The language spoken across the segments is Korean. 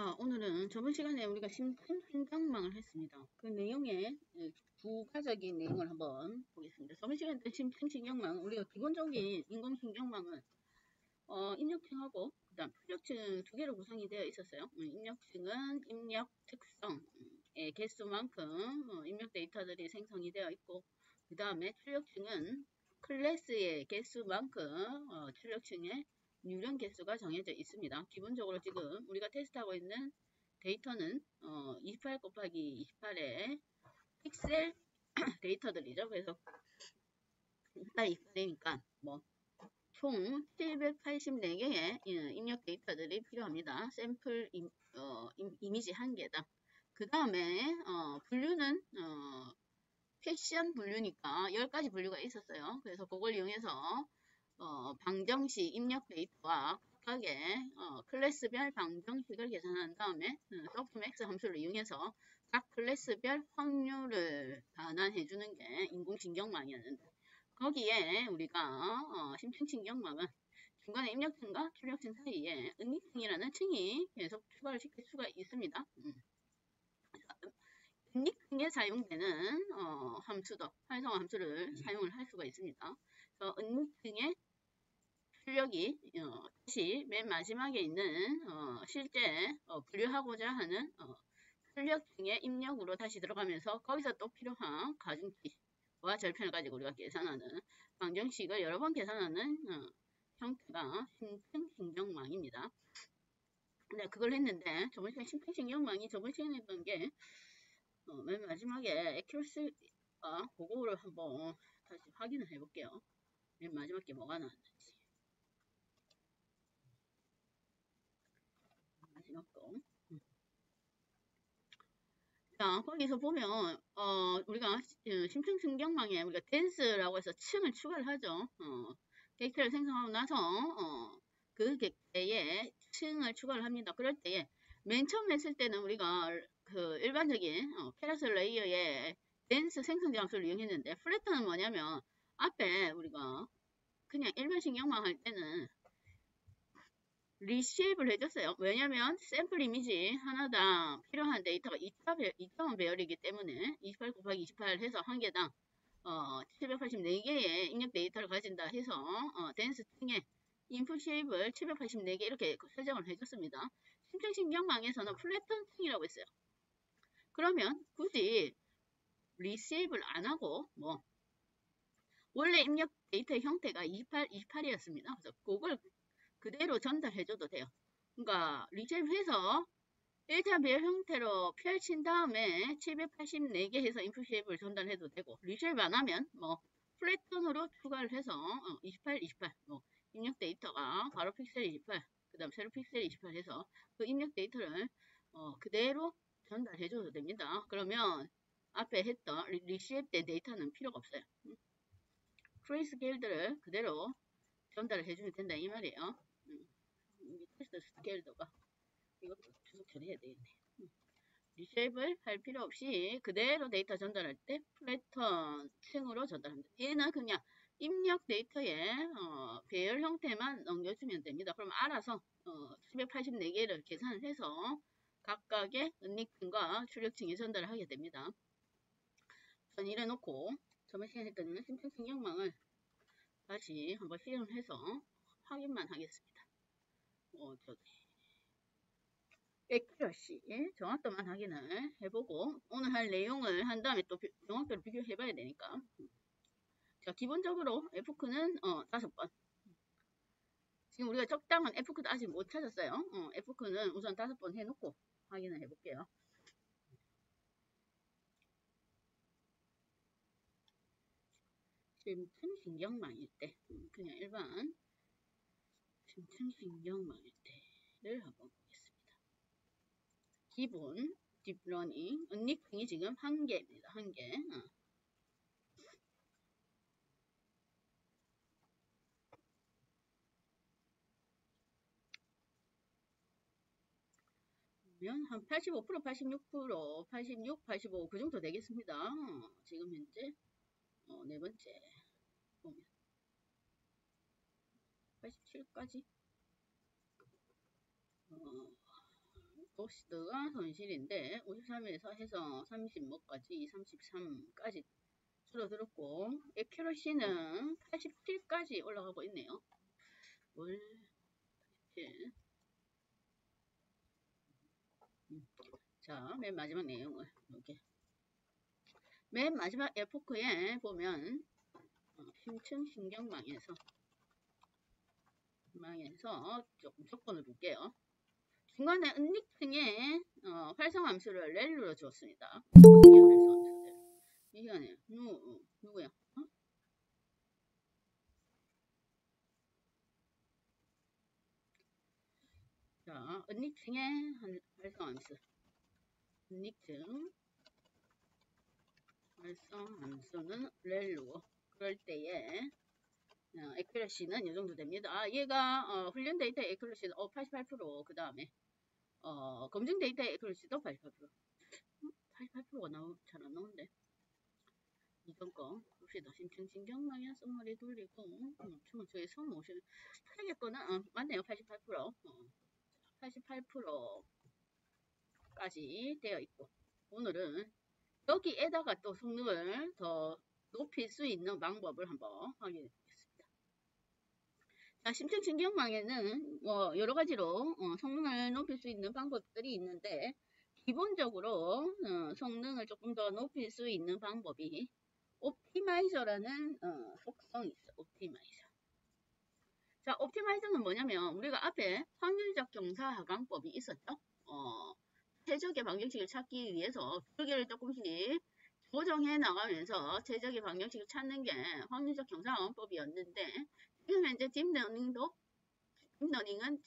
자, 오늘은 저번 시간에 우리가 심층신경망을 했습니다. 그 내용의 부가적인 내용을 한번 보겠습니다. 저번 시간에 심층신경망, 우리가 기본적인 인공신경망은 입력층하고 그다음 출력층 두 개로 구성이 되어 있었어요. 입력층은 입력 특성의 개수만큼 입력 데이터들이 생성이 되어 있고, 그 다음에 출력층은 클래스의 개수만큼 출력층의 뉴런 개수가 정해져 있습니다. 기본적으로 지금 우리가 테스트하고 있는 데이터는 28 곱하기 28의 픽셀 데이터들이죠. 그래서 28이니까 총 784개의 입력 데이터들이 필요합니다. 샘플 이미지 1개당. 그 다음에 분류는 패션 분류니까 10가지 분류가 있었어요. 그래서 그걸 이용해서 방정식 입력 데이터와 각각의 클래스별 방정식을 계산한 다음에 softmax 함수를 이용해서 각 클래스별 확률을 반환해 주는 게 인공신경망이었는데, 거기에 우리가 심층신경망은 중간에 입력층과 출력층 사이에 은닉층이라는 층이 계속 추가를 시킬 수가 있습니다. 은닉층에 사용되는 함수도 활성화 함수를 사용을 할 수가 있습니다. 그래서 은닉층의 출력이 다시 맨 마지막에 있는 실제 분류하고자 하는 출력층의 입력으로 다시 들어가면서 거기서 또 필요한 가중치와 절편을 가지고 우리가 계산하는 방정식을 여러 번 계산하는 형태가 심층신경망입니다. 네, 그걸 했는데 저번 시간에 심층신경망이 저번 시간에 했던 게 맨 마지막에 액큐러시가 그거를 한번 다시 확인을 해볼게요. 맨 마지막 게 뭐가 나왔는지. 마지막 거. 자, 거기서 보면 우리가 심층신경망에 우리가 댄스라고 해서 층을 추가를 하죠. 객체를 생성하고 나서 그 객체에 층을 추가를 합니다. 그럴 때에 맨 처음 했을 때는 우리가 그 일반적인 캐러셀 레이어의 댄스 생성 장소를 이용했는데, 플래터는 뭐냐면 앞에 우리가 그냥 일반 신경망 할 때는 리쉐입을 해줬어요. 왜냐면 샘플 이미지 하나당 필요한 데이터가 2차원 배열이기 때문에 28 곱하기 28 해서 한 개당 784개의 입력 데이터를 가진다 해서 댄스 층에 인풋 쉐입을 784개 이렇게 설정을 해줬습니다. 심층신경망에서는 플래턴 층이라고 했어요. 그러면 굳이 리쉐입을 안 하고 원래 입력 데이터의 형태가 28이었습니다. 그래서 그걸 그대로 전달해줘도 돼요. 그러니까 리쉐입해서 1차 배열 형태로 펼친 다음에 784개 해서 인풋 쉐입을 전달해도 되고, 리쉐입 안 하면 플래턴으로 추가를 해서 28, 28 입력 데이터가 바로 픽셀 28, 그 다음 세로 픽셀 28 해서 그 입력 데이터를 그대로 전달해줘도 됩니다. 그러면 앞에 했던 리쉐입 된 데이터는 필요가 없어요. 트레이스케일들을 그대로 전달을 해주면 된다 이 말이에요. 테스트 스케일더가 이것도 계속 처리해야 되겠네. 리쉐입을 할 필요 없이 그대로 데이터 전달할 때 플래턴 층으로 전달합니다. 얘는 그냥 입력 데이터에 배열 형태만 넘겨주면 됩니다. 그럼 알아서 784개를 계산을 해서 각각의 은닉층과 출력층에 전달을 하게 됩니다. 전 이래 놓고 저번 시간에 했던 심층신경망을 다시 한번 실행을 해서 확인만 하겠습니다. 액큐러시 정확도만 확인을 해보고 오늘 할 내용을 한 다음에 또 정확도를 비교해 봐야 되니까. 자, 기본적으로 F크는 5번. 지금 우리가 적당한 F크도 아직 못 찾았어요. F크는 우선 5번 해놓고 확인을 해볼게요. 심층신경망일 때 그냥 일반 심층신경망일 때를 한번 보겠습니다. 기본 딥러닝 은닉층이 지금 1개입니다. 1개. 한 85%, 86%, 86, 85 그 정도 되겠습니다. 지금 현재 네 번째 보면 87까지 코스트가 손실인데 53에서 해서 30뭐까지 33까지 줄어들었고 에큐러시는 87까지 올라가고 있네요. 월 87. 자, 맨 마지막 내용을 이렇게 맨 마지막 에포크에 보면 심층 신경망에서 조금 조건을 볼게요. 중간에 은닉층에 활성함수를 렐루로 주었습니다. 이거는 누구야? 자, 은닉층의 활성함수. 은닉층 활성함수는 렐루. 그럴 때에 에큐러시는 이 정도 됩니다. 얘가 훈련 데이터 에큐러시는 88%, 그 다음에 검증 데이터 에큐러시도 88%. 88%가 잘 안 나오는데. 이번 거 봅시다. 심층신경망에 썸머리 돌리고 주문초에 손모션 타겟 거는 맞네요. 88%. 88%까지 되어 있고, 오늘은 여기에다가 또 성능을 더 높일 수 있는 방법을 한번 확인해보겠습니다. 자, 심층신경망에는 여러 가지로 성능을 높일 수 있는 방법들이 있는데, 기본적으로 성능을 조금 더 높일 수 있는 방법이 옵티마이저라는 속성이 있어. 옵티마이저. 자, 옵티마이저는 뭐냐면 우리가 앞에 확률적 경사하강법이 있었죠. 최적의 방정식을 찾기 위해서 두 개를 조금씩 조정해 나가면서 최적의 방정식을 찾는 게 확률적 경사하강법이었는데, 지금 현재 딥러닝은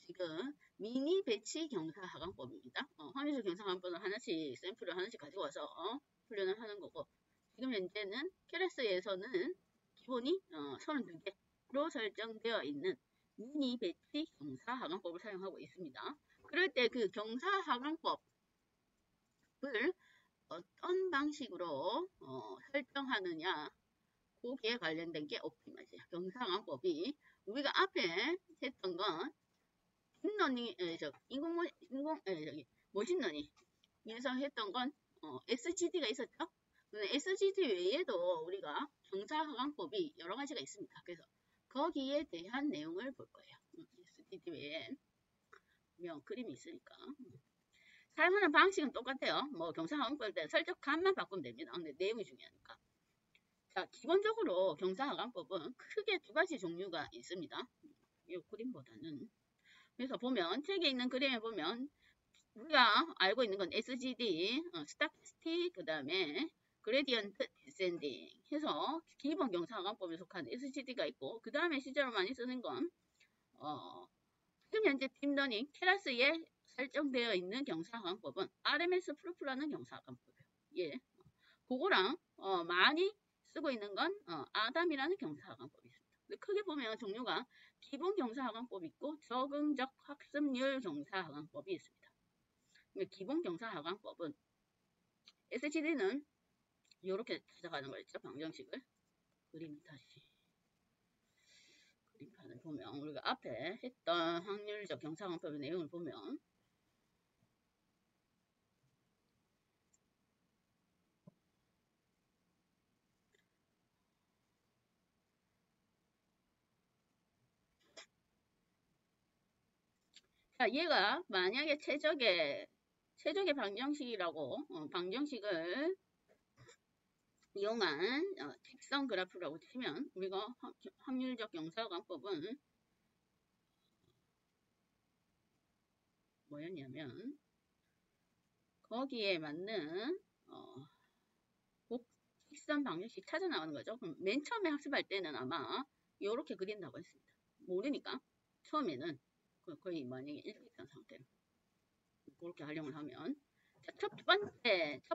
지금 미니 배치 경사하강법입니다. 확률적 경사하강법을 하나씩 샘플을 하나씩 가지고 와서 훈련을 하는 거고, 지금 현재는 캐러스에서는 기본이 32개로 설정되어 있는 미니 배치 경사하강법을 사용하고 있습니다. 그럴 때 그 경사하강법을 어떤 방식으로 설정하느냐, 거기에 관련된 게 옵티마이저 경사하강법이 우리가 앞에 했던 건 딥러닝, 머신러닝에서 했던 건 SGD가 있었죠. SGD 외에도 우리가 경사하강법이 여러 가지가 있습니다. 그래서 거기에 대한 내용을 볼 거예요. SGD 외에 그림이 있으니까. 사용하는 방식은 똑같아요. 경사하강법일 때 설정값만 바꾸면 됩니다. 근데 내용이 중요하니까. 자, 기본적으로 경사하강법은 크게 두 가지 종류가 있습니다. 이 그림보다는. 그래서 보면 책에 있는 그림에 보면 우리가 알고 있는 건 SGD, 스타티스틱, 그 다음에 그레디언트 디센딩 해서 기본 경사하강법에 속한 SGD가 있고, 그 다음에 실제로 많이 쓰는 건 지금 현재 딥러닝 캐러스에 설정되어 있는 경사하강법은 RMS 프루프라는 경사하강법이에요. 예, 그거랑 많이 쓰고 있는 건 아담이라는 경사하강법이 있습니다. 크게 보면 종류가 기본 경사하강법이 있고 적응적 학습률 경사하강법이 있습니다. 기본 경사하강법은 SGD는 이렇게 찾아가는 거였죠. 방정식을. 그림 다시. 그림판을 보면 우리가 앞에 했던 확률적 경사하강법의 내용을 보면 자, 얘가 만약에 최적의 방정식이라고 방정식을 이용한 직선 그래프라고 치면 우리가 확률적 경사하강법은 뭐였냐면 거기에 맞는 직선 방정식 찾아 나오는 거죠. 그럼 맨 처음에 학습할 때는 아마 이렇게 그린다고 했습니다. 모르니까 처음에는 거의 만약에 일직선 상태로 그렇게 활용을 하면, 자, 첫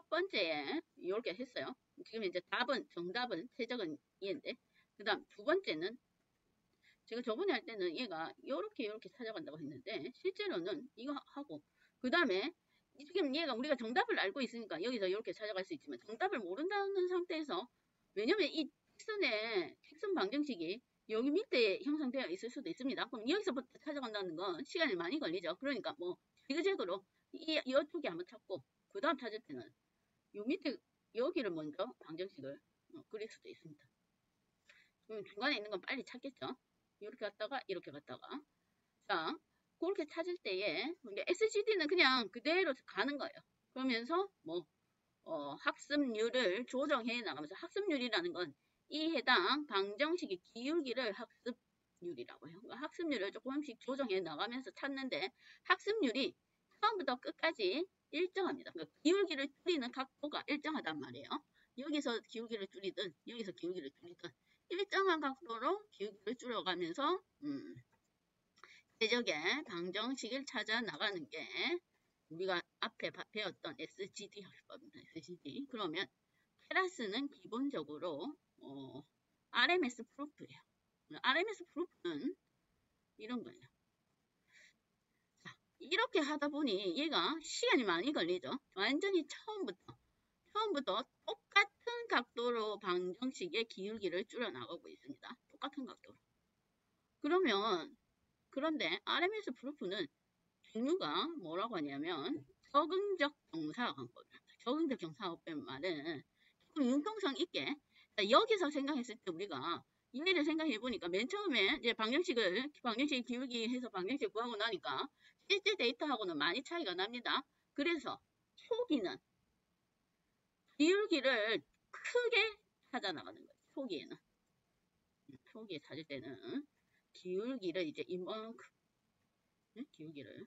번째에 이렇게 했어요. 지금 이제 정답은 최적은 얘인데, 그 다음 두 번째는 제가 저번에 할 때는 얘가 이렇게 찾아간다고 했는데 실제로는 이거 하고, 그 다음에 지금 얘가 우리가 정답을 알고 있으니까 여기서 이렇게 찾아갈 수 있지만 정답을 모른다는 상태에서, 왜냐면 이 직선 방정식이 여기 밑에 형성되어 있을 수도 있습니다. 그럼 여기서부터 찾아간다는 건 시간이 많이 걸리죠. 그러니까 지그재그로 이쪽에 한번 찾고 그 다음 찾을 때는 요 밑에 여기를 먼저 방정식을 그릴 수도 있습니다. 그럼 중간에 있는 건 빨리 찾겠죠. 이렇게 갔다가 이렇게 갔다가 자 그렇게 찾을 때에 SGD는 그냥 그대로 가는 거예요. 그러면서 뭐 학습률을 조정해 나가면서 학습률이라는 건 이 해당 방정식의 기울기를 학습률이라고 해요. 학습률을 조금씩 조정해 나가면서 찾는데 학습률이 처음부터 끝까지 일정합니다. 그러니까 기울기를 줄이는 각도가 일정하단 말이에요. 여기서 기울기를 줄이든 여기서 기울기를 줄이든 일정한 각도로 기울기를 줄여가면서 최적의 방정식을 찾아 나가는 게 우리가 앞에 배웠던 SGD 학습법입니다. SGD. 그러면 케라스는 기본적으로 RMS 프루프예요. RMS 프루프는 이런 거예요. 자, 이렇게 하다 보니 얘가 시간이 많이 걸리죠. 완전히 처음부터 똑같은 각도로 방정식의 기울기를 줄여 나가고 있습니다. 똑같은 각도로. 그런데 RMS 프루프는 종류가 뭐라고 하냐면 적응적 경사학원법입니다. 적응적 경사학원법 말은 조금 융통성 있게 여기서 생각했을 때 우리가 이해를 생각해 보니까 맨 처음에 이제 방정식 기울기 해서 방정식 구하고 나니까 실제 데이터하고는 많이 차이가 납니다. 그래서 초기는 기울기를 크게 찾아 나가는 거예요. 초기에 찾을 때는 기울기를 이제 이만큼 기울기를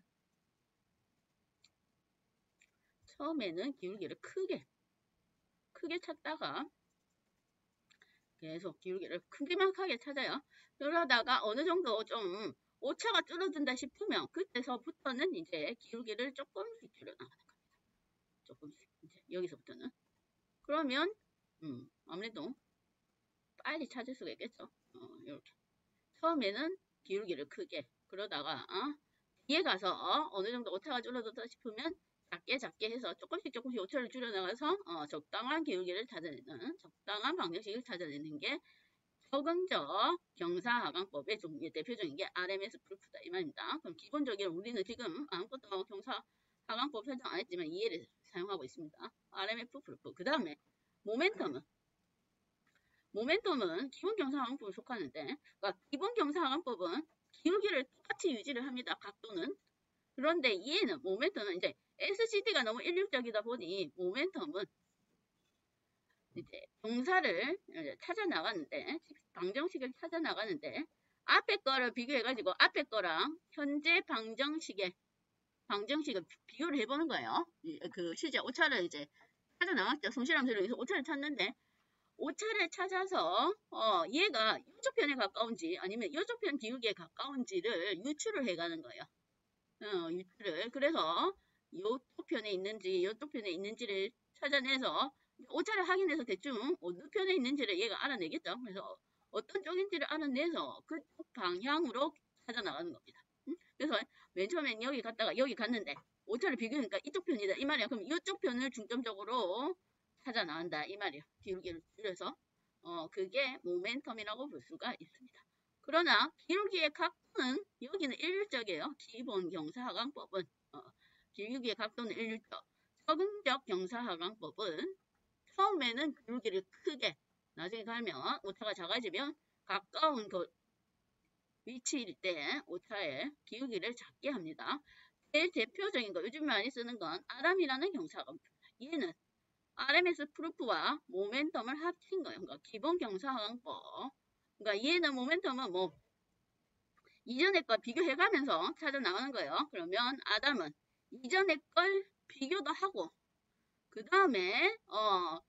처음에는 기울기를 크게 찾다가 계속 기울기를 크기만하게 찾아요. 그러다가 어느 정도 좀 오차가 줄어든다 싶으면 그때서부터는 이제 기울기를 조금씩 줄여나가는 겁니다. 조금씩 이제 여기서부터는. 그러면 아무래도 빨리 찾을 수가 있겠죠. 이렇게 처음에는 기울기를 크게 그러다가 뒤에 가서 어느 정도 오차가 줄어들다 싶으면 작게 해서 조금씩 오차를 줄여나가서 적당한 기울기를 찾아내는 적당한 방정식을 찾아내는 게 적응적 경사하강법의 대표적인 게 RMS 프루프다 이 말입니다. 그럼 기본적으로 우리는 지금 아무것도 경사하강법 설정 안 했지만 이해를 사용하고 있습니다. RMS 프루프. 그 다음에 모멘텀은 기본 경사하강법에 속하는데 그러니까 기본 경사하강법은 기울기를 똑같이 유지를 합니다. 각도는. 그런데 얘는 모멘텀은 이제 SGD가 너무 일률적이다 보니 모멘텀은 이제 경사를 찾아 나가는데 방정식을 찾아 나가는데 앞에 거를 비교해가지고 앞에 거랑 현재 방정식을 비교를 해보는 거예요. 그 실제 오차를 이제 찾아 나갔죠. 성실함수를 위해서 오차를 찾는데 오차를 찾아서 얘가 이쪽 편에 가까운지 아니면 이쪽 편 기울기에 가까운지를 유추를 해가는 거예요. 유추를. 그래서 이쪽 편에 있는지를 찾아내서 오차를 확인해서 대충 어느 편에 있는지를 얘가 알아내겠죠. 그래서 어떤 쪽인지를 알아내서 그쪽 방향으로 찾아 나가는 겁니다. 그래서 맨 처음엔 여기 갔다가 여기 갔는데 오차를 비교하니까 이쪽 편이다 이 말이야. 그럼 이쪽 편을 중점적으로 찾아 나간다 이 말이에요. 기울기를 줄여서 그게 모멘텀이라고 볼 수가 있습니다. 그러나 기울기의 각도는 여기는 일률적이에요. 기본 경사하강법은 기울기의 각도는 일률적. 적응적 경사하강법은 처음에는 기울기를 크게 나중에 가면 오차가 작아지면 가까운 그 위치일 때 오차의 기울기를 작게 합니다. 제일 대표적인 거 요즘 많이 쓰는 건 아람이라는 경사하강법입니다. 얘는 RMS 프루프와 모멘텀을 합친 거예요. 그러니까 기본 경사하강법. 그러니까 얘는 모멘텀은 뭐 이전의 걸 비교해가면서 찾아 나가는 거예요. 그러면 아담은 이전의 걸 비교도 하고 그 다음에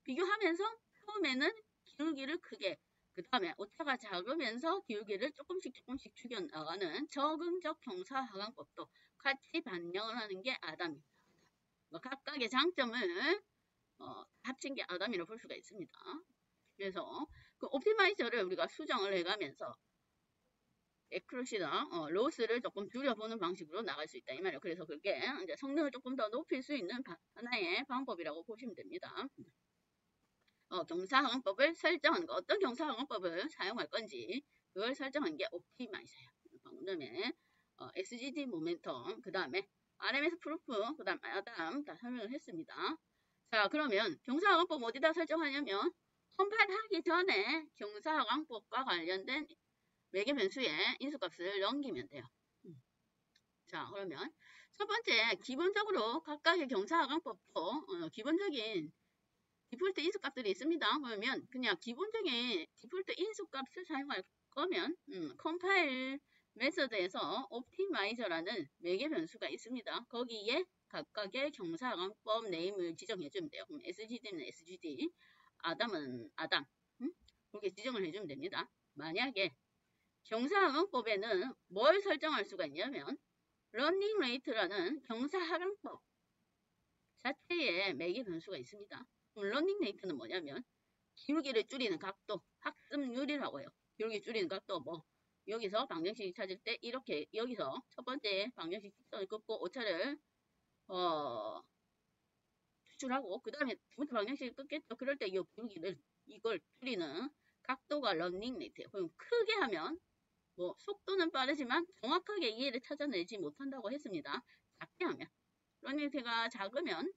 비교하면서 처음에는 기울기를 크게 그 다음에 오차가 작으면서 기울기를 조금씩 죽여나가는 적응적 경사하강법도 같이 반영을 하는 게 아담입니다. 각각의 장점을 합친 게 아담이라고 볼 수가 있습니다. 그래서 그 옵티마이저를 우리가 수정을 해가면서 에크루시나 로스를 조금 줄여보는 방식으로 나갈 수 있다 이 말이에요. 그래서 그게 이제 성능을 조금 더 높일 수 있는 하나의 방법이라고 보시면 됩니다. 경사항법을 설정하는 거 어떤 경사항법을 사용할 건지 그걸 설정한 게 옵티마이저예요. 방금 전에 SGD 모멘텀 그 다음에 RMS 프루프, 그 다음 아담 다 설명을 했습니다. 자, 그러면 경사하강법 어디다 설정하냐면 컴파일하기 전에 경사하강법과 관련된 매개 변수의 인수값을 넘기면 돼요. 자, 그러면 첫 번째, 기본적으로 각각의 경사하강법도 기본적인 디폴트 인수값들이 있습니다. 그러면 그냥 기본적인 디폴트 인수값을 사용할 거면 컴파일 메서드에서 옵티마이저라는 매개 변수가 있습니다. 거기에 각각의 경사하강법 네임을 지정해주면 돼요. 그럼 SGD는 SGD, 아담은 아담, 그렇게 지정을 해주면 됩니다. 만약에 경사하강법에는 뭘 설정할 수가 있냐면 러닝 레이트라는 경사하강법 자체에 매개 변수가 있습니다. 그럼 러닝 레이트는 뭐냐면 기울기를 줄이는 각도, 학습률이라고 해요. 기울기 줄이는 각도 뭐 여기서 방정식 찾을 때 이렇게 여기서 첫 번째 방정식 직선을 긋고 오차를 추출하고 그 다음에 두 번째 방정식을 긋겠죠. 그럴 때 이 기울기를 이걸 줄이는 각도가 러닝 레이트예요. 그럼 크게 하면 뭐 속도는 빠르지만 정확하게 이해를 찾아내지 못한다고 했습니다. 작게 하면 러닝 레이트가 작으면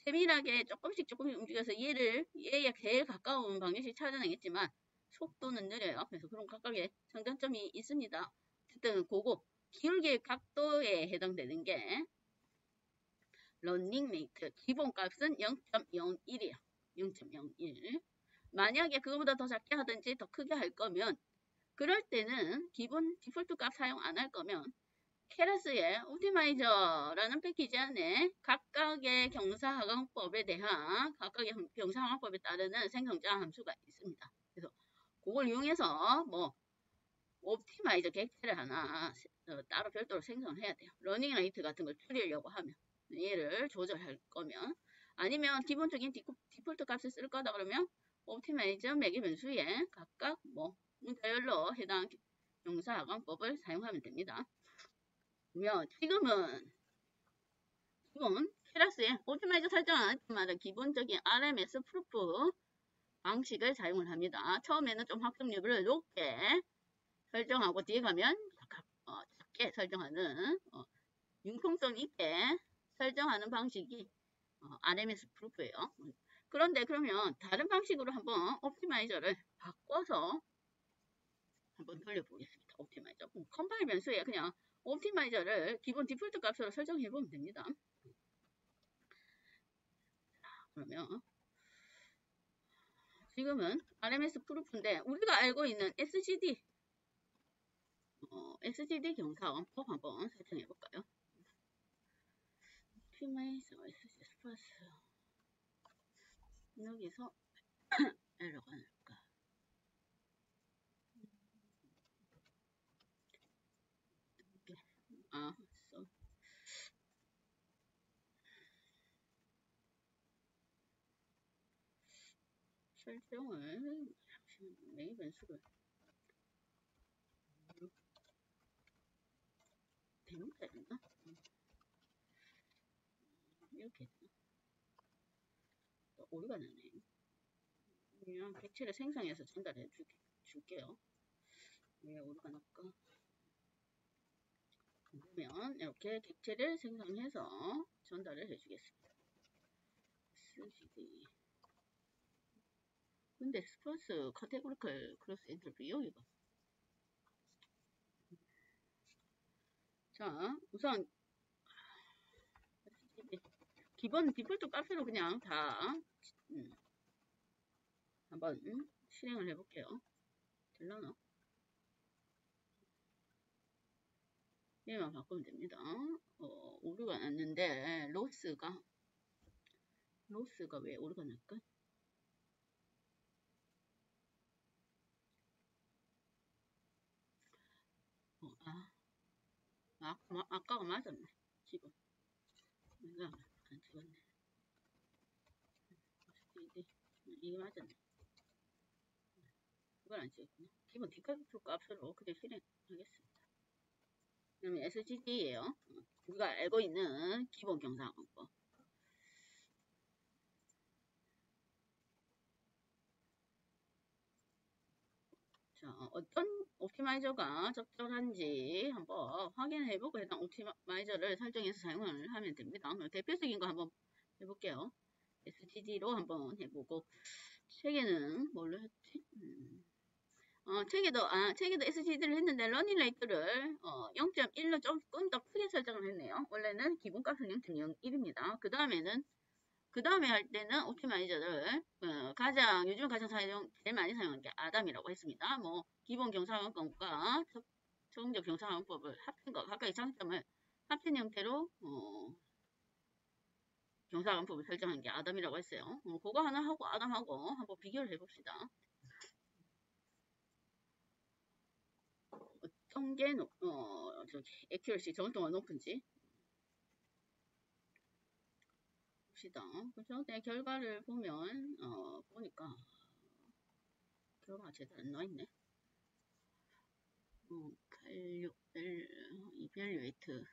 세밀하게 조금씩 움직여서 얘에 제일 가까운 방정식 찾아내겠지만 속도는 느려요. 그래서 그런 각각의 장단점이 있습니다. 어쨌든 그거 기울기 각도에 해당되는 게 러닝 레이트 기본값은 0.01이에요. 0.01. 만약에 그거보다 더 작게 하든지 더 크게 할 거면 그럴 때는 기본 디폴트 값 사용 안 할 거면 케라스의 옵티마이저라는 패키지 안에 각각의 경사하강법에 대한 각각의 경사하강법에 따르는 생성자 함수가 있습니다. 그래서 그걸 이용해서 뭐 옵티마이저 객체를 하나 따로 별도로 생성을 해야 돼요. 러닝 레이트 같은 걸 줄이려고 하면 얘를 조절할 거면 아니면 기본적인 디폴트 값을 쓸 거다 그러면 옵티마이저 매개 변수에 각각 뭐 문자열로 해당 경사하강법을 사용하면 됩니다. 지금은 기본 케라스에 옵티마이저 설정 안 했지만 기본적인 RMS 프루프 방식을 사용을 합니다. 처음에는 좀 학습률을 높게 설정하고 뒤에 가면 작게 설정하는 융통성 있게 설정하는 방식이 RMS 프루프예요. 그런데 그러면 다른 방식으로 한번 옵티마이저를 바꿔서 한번 돌려보겠습니다. 옵티마이저 컴파일 변수에 그냥 옵티마이저를 기본 디폴트 값으로 설정해 보면 됩니다. 그러면 지금은 RMS 프루프인데 우리가 알고 있는 SGD 경사원법 한번 설정해 볼까요? 옵티마이저 SGD 스파스 여기서 에러가 날까? 설정을 매일 변수를 대문자 했나? 이렇게 했나? 오류가 나네. 그냥 객체를 생성해서 전달해 줄게요. 왜 오류가 날까? 그러면 이렇게 객체를 생성해서 전달을 해주겠습니다. SGD 근데 스퍼스 카테고리컬 크로스 엔트로피 여기가 자 우선 기본 디폴트 값으로 그냥 다 한번 실행을 해볼게요. 될라나? 얘만 바꾸면 됩니다. 오류가 났는데 로스가 왜 오류가 날까? 아까가 맞았네. 지금 내가 안 찍었네. 이게 맞았네. 그걸 안 찍었구나. 기본 디폴트 값으로 그냥 실행하겠습니다. 그러면 SGD예요. 우리가 알고 있는 기본 경사하강법. 자, 어떤 옵티마이저가 적절한지 한번 확인해보고 해당 옵티마이저를 설정해서 사용을 하면 됩니다. 대표적인 거 한번 해볼게요. STD로 한번 해보고, 책에는 뭘로 했지? 책에도 STD를 했는데 러닝레이트를 0.1로 조금 더 크게 설정을 했네요. 원래는 기본값은 0.01입니다. 그 다음에 할 때는 옵티마이저를 요즘 가장 제일 많이 사용하는 게 아담이라고 했습니다. 뭐 기본 경사관법과 적응적 경사관법을 합친 거 각각의 장점을 합친 형태로 경사관법을 설정한 게 아담이라고 했어요. 그거 하나 하고 아담하고 한번 비교를 해봅시다. 어떤 게 액큐러시 정확도가 높은지 봅시다. 그죠? 내 결과를 보면 보니까 결과가 제대로 안 나와있네. 86 이밸류에이트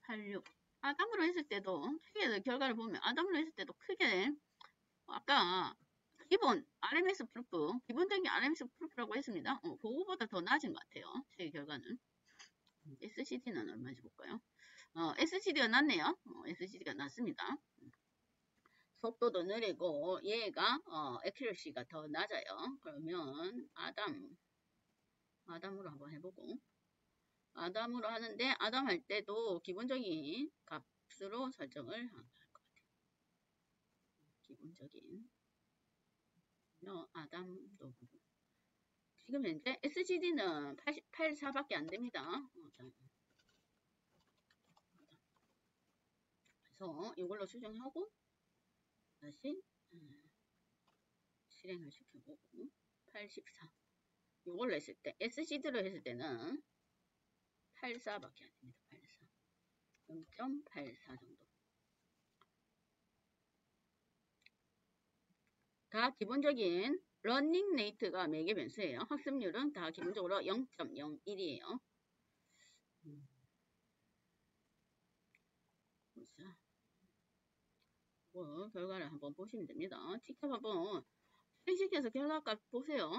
86 아담으로 했을 때도 크게 결과를 보면 아담으로 했을 때도 크게 아까 기본 RMS 프루프 기본적인 RMS 프루프라고 했습니다. 그거보다 더 낮은 것 같아요. 제 결과는. SCD는 얼마인지 볼까요? SCD가 낮네요. SCD가 낮습니다. 속도도 느리고 얘가 액큐러시가 더 낮아요. 그러면 아담으로 한번 해보고 아담으로 하는데 아담 할 때도 기본적인 값으로 설정을 할 것 같아요. 기본적인 아담도 보고 지금 현재 SGD는 84밖에 안 됩니다. 그래서 이걸로 수정하고 다시 실행을 시켜보고 84 이걸로 했을 때 SGD로 했을 때는 84밖에 안 됩니다. 84 0.84 정도 다 기본적인 러닝 레이트가 매개 변수예요. 학습률은 다 기본적으로 0.01이에요. 보자. 결과를 한번 보시면 됩니다. 직접 한번 실행시켜서 결과값 보세요.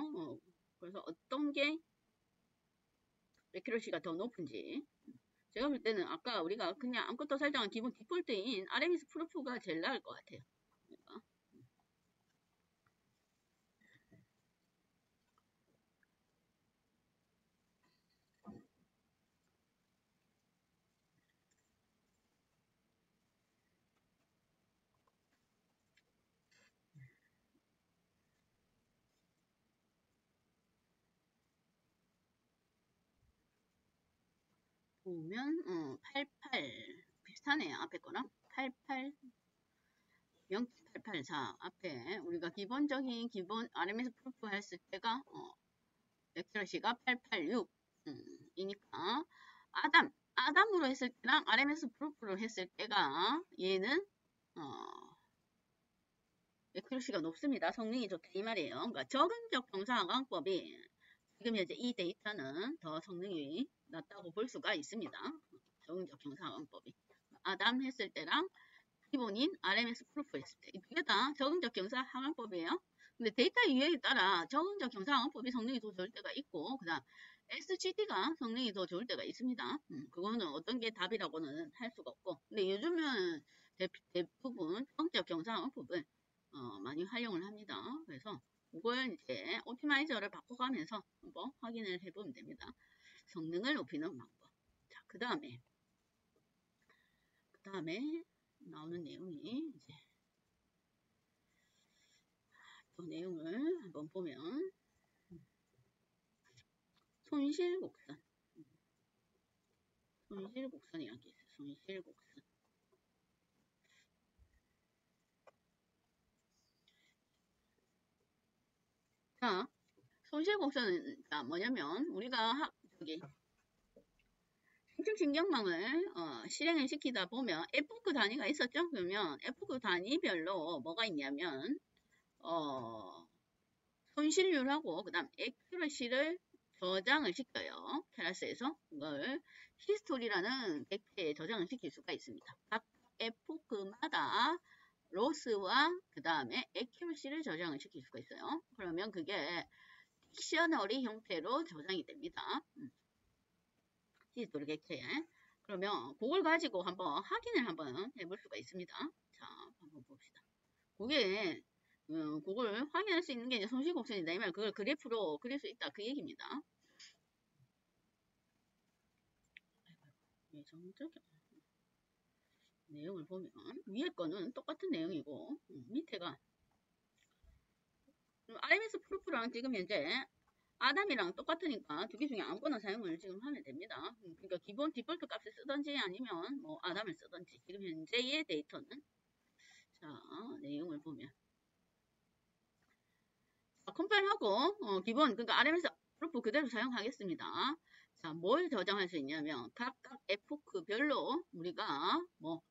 그래서 어떤 게 액큐러시가 더 높은지 제가 볼 때는 아까 우리가 그냥 아무것도 설정한 기본 디폴트인 RMS 프루프가 제일 나을 것 같아요. 그러니까. 보면 88 비슷하네요. 앞에 거랑 88 0.884 앞에 우리가 기본적인 기본 RMS 프루프 했을 때가 액큐러시가 886 이니까 아담으로 했을 때랑 RMS 프루프로 했을 때가 얘는 액큐러시가 높습니다. 성능이 좋다 이 말이에요. 그러니까 적응적 경사관법이 지금 현재 이 데이터는 더 성능이 낮다고 볼 수가 있습니다. 적응적 경사관법이 아담 했을 때랑 기본인 RMS 프루프 했을 때 이 두 개 다 적응적 경사항법이에요. 근데 데이터 유형에 따라 적응적 경사항법이 성능이 더 좋을 때가 있고 그 다음 SGD가 성능이 더 좋을 때가 있습니다. 그거는 어떤 게 답이라고는 할 수가 없고 근데 요즘은 대부분 적응적 경사항법을 많이 활용을 합니다. 그래서 그걸 이제 옵티마이저를 바꿔가면서 한번 확인을 해보면 됩니다. 성능을 높이는 방법. 자, 그 다음에 나오는 내용이 이제 그 내용을 한번 보면 손실곡선 이야기 있어요. 손실곡선 자 손실곡선은 뭐냐면 우리가 신경망을 실행을 시키다 보면 F급 단위가 있었죠. 그러면 F급 단위별로 뭐가 있냐면 손실률하고 그 다음 액큐러시를 저장을 시켜요. 테라스에서 그걸 히스토리라는 벡터에 저장을 시킬 수가 있습니다. 각 F급마다 로스와 그 다음에 액큐러시를 저장을 시킬 수가 있어요. 그러면 그게 딕셔너리 형태로 저장이 됩니다. 히스토리 객체에. 그러면 그걸 가지고 한번 확인을 한번 해볼 수가 있습니다. 자, 한번 봅시다. 그게 그걸 확인할 수 있는 게 이제 손실곡선이다. 이 말 그걸 그래프로 그릴 수 있다. 그 얘기입니다. 예정적 내용을 보면 위에 거는 똑같은 내용이고 밑에가 RMS 프로프랑 지금 현재 아담이랑 똑같으니까 두 개 중에 아무거나 사용을 지금 하면 됩니다. 그러니까 기본 디폴트 값을 쓰든지 아니면 뭐 아담을 쓰든지 지금 현재의 데이터는 자 내용을 보면 자, 컴파일하고 기본 그러니까 RMS 프로프 그대로 사용하겠습니다. 자, 뭘 저장할 수 있냐면 각각 에포크별로 우리가 뭐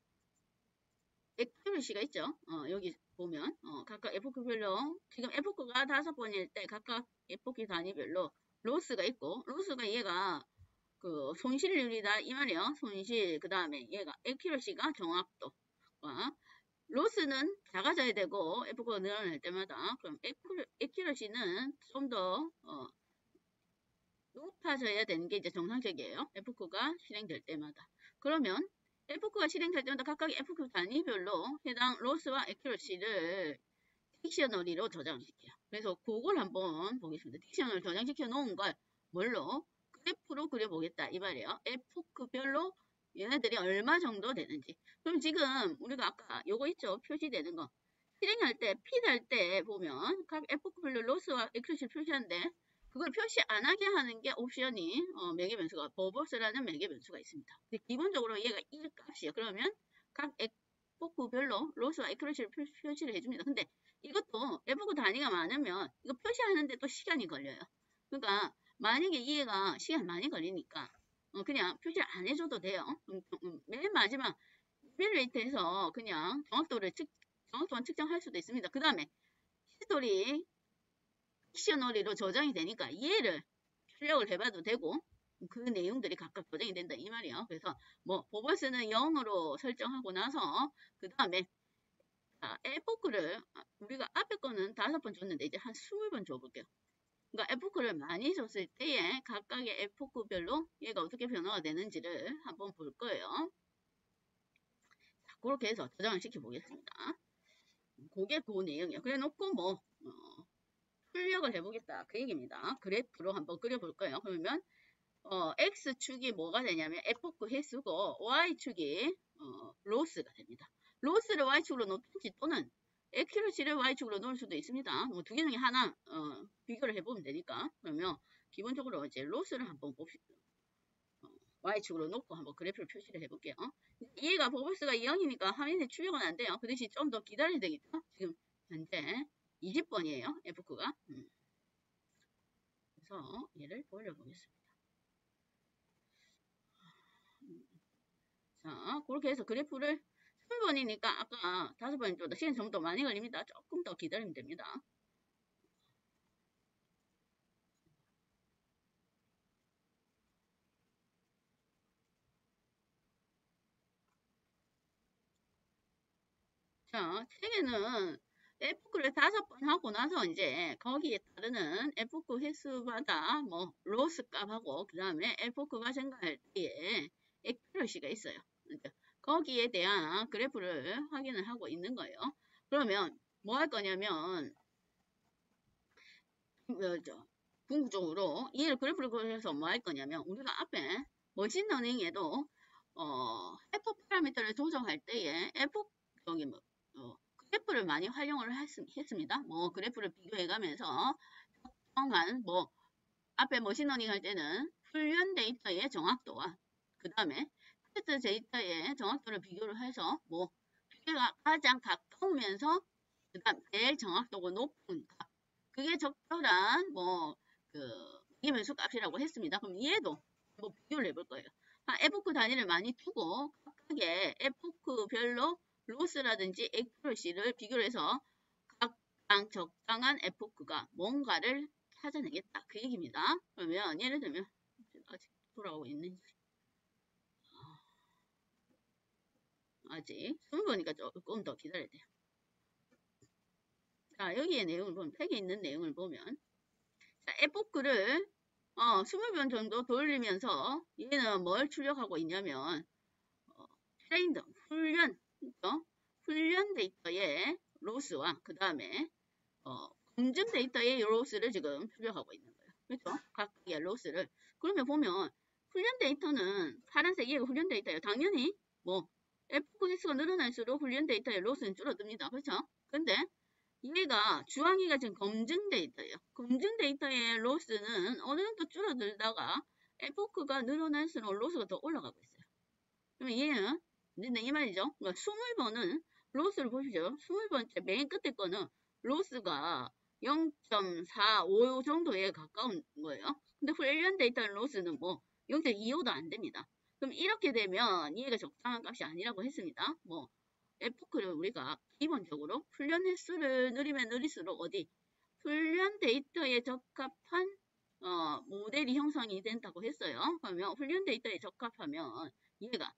액큐러시가 있죠. 여기 보면 각각 에포크별로 지금 에포크가 5번일 때 각각 에포크 단위별로 로스가 있고 로스가 얘가 그 손실률이다 이 말이에요. 손실 그 다음에 얘가 액큐러시가 정확도와 로스는 작아져야 되고 에포크가 늘어날 때마다 그럼 액큐러시는 좀 더 높아져야 되는 게 이제 정상적이에요. 에포크가 실행될 때마다. 그러면 에포크가 실행될 때마다 각각 에포크 단위별로 해당 로스와 액큐러시를 딕셔너리로 저장시켜요. 그래서 그걸 한번 보겠습니다. 딕셔너리 저장시켜 놓은 걸 뭘로? 그래프로 그려보겠다 이 말이에요. 에포크별로 얘네들이 얼마 정도 되는지. 그럼 지금 우리가 아까 요거 있죠? 표시되는 거. 실행할 때, 핏할 때 보면 각 에포크별로 로스와 액큐러시를 표시하는데 그걸 표시 안 하게 하는 게 옵션이 매개 변수가 버버스라는 매개 변수가 있습니다. 근데 기본적으로 얘가 1 값이에요. 그러면 각 에포크별로 로스와 액큐러시를 표시를 해줍니다. 근데 이것도 에포크 단위가 많으면 이거 표시하는데 또 시간이 걸려요. 그러니까 만약에 이해가 시간 많이 걸리니까 그냥 표시를 안 해줘도 돼요. 맨 마지막 이벨레이트에서 그냥 정확도만 측정할 수도 있습니다. 그 다음에 히스토리 딕셔너리로 저장이 되니까 얘를 출력을 해봐도 되고 그 내용들이 각각 저장이 된다 이 말이에요. 그래서 뭐 버버스는 0으로 설정하고 나서 그 다음에 에포크를 우리가 앞에 거는 5번 줬는데 이제 한 20번 줘볼게요. 그러니까 에포크를 많이 줬을 때에 각각의 에포크별로 얘가 어떻게 변화가 되는지를 한번 볼 거예요. 자, 그렇게 해서 저장을 시켜 보겠습니다. 그게 그 내용이에요. 그래 놓고 뭐 출력을 해보겠다 그 얘기입니다. 그래프로 한번 그려볼 거예요. 그러면 X축이 뭐가 되냐면 에포크 횟수고 Y축이 로스가 됩니다. 로스를 Y축으로 놓든지 또는 액큐러시를 Y축으로 놓을 수도 있습니다. 뭐 두 개 중에 하나 비교를 해보면 되니까. 그러면 기본적으로 이제 로스를 한번 봅시다. Y축으로 놓고 한번 그래프를 표시를 해볼게요. 얘가 버블스가 0이니까 화면에 출력은 안 돼요. 그 대신 좀 더 기다려야 되겠죠. 지금 현재 20번이에요. 에포크가. 그래서 얘를 돌려보겠습니다. 자, 그렇게 해서 그래프를 20번이니까 아까 5번보다 시간 좀 더 많이 걸립니다. 조금 더 기다리면 됩니다. 자, 책에는 에포크를 5번 하고 나서 이제 거기에 따르는 에포크 횟수마다 뭐 로스 값하고 그 다음에 에포크가 증가할 때에 액큐러시가 있어요. 그러니까 거기에 대한 그래프를 확인을 하고 있는 거예요. 그러면 뭐 할 거냐면 궁극적으로 이 그래프를 그려서 뭐 할 거냐면 우리가 앞에 머신러닝에도 해퍼 파라미터를 조정할 때에 에포크 여기 뭐 그래프를 많이 활용을 했습니다. 뭐 그래프를 비교해가면서 적정한 뭐 앞에 머신러닝 할 때는 훈련 데이터의 정확도와 그 다음에 테스트 데이터의 정확도를 비교를 해서 뭐 비교가 가장 가까우면서 그 다음 제일 정확도가 높은 값 그게 적절한 뭐그 변수 값이라고 했습니다. 그럼 얘도 뭐 비교를 해볼 거예요. 에포크 단위를 많이 두고 각각의 에포크별로 로스라든지 액큐러시를 비교를 해서 각각 적당한 에포크가 뭔가를 찾아내겠다. 그 얘기입니다. 그러면 예를 들면 아직 돌아오고 있는지 아직 20번이니까 조금 더 기다려야 돼요. 자, 여기에 내용을 보면 팩에 있는 내용을 보면 에포크를 20번 정도 돌리면서 얘는 뭘 출력하고 있냐면 트레인드 훈련 훈련 데이터의 로스와 그 다음에 검증 데이터의 로스를 지금 출력하고 있는 거예요. 그렇죠? 각각의 로스를. 그러면 보면 훈련 데이터는 파란색 이게 훈련 데이터예요. 당연히 뭐 F9 횟수가 늘어날수록 훈련 데이터의 로스는 줄어듭니다. 그렇죠? 근데 얘가 주황이가 지금 검증 데이터예요. 검증 데이터의 로스는 어느 정도 줄어들다가 F9가 늘어날수록 로스가 더 올라가고 있어요. 그러면 얘는 근데 이 말이죠. 그러니까 20번은 로스를 보십시오. 20번째 맨 끝에 거는 로스가 0.45 정도에 가까운 거예요. 근데 훈련 데이터 로스는 뭐 0.25도 안 됩니다. 그럼 이렇게 되면 얘가 적당한 값이 아니라고 했습니다. 뭐 F크를 우리가 기본적으로 훈련 횟수를 늘리면 늘릴수록 어디 훈련 데이터에 적합한 모델이 형성이 된다고 했어요. 그러면 훈련 데이터에 적합하면 얘가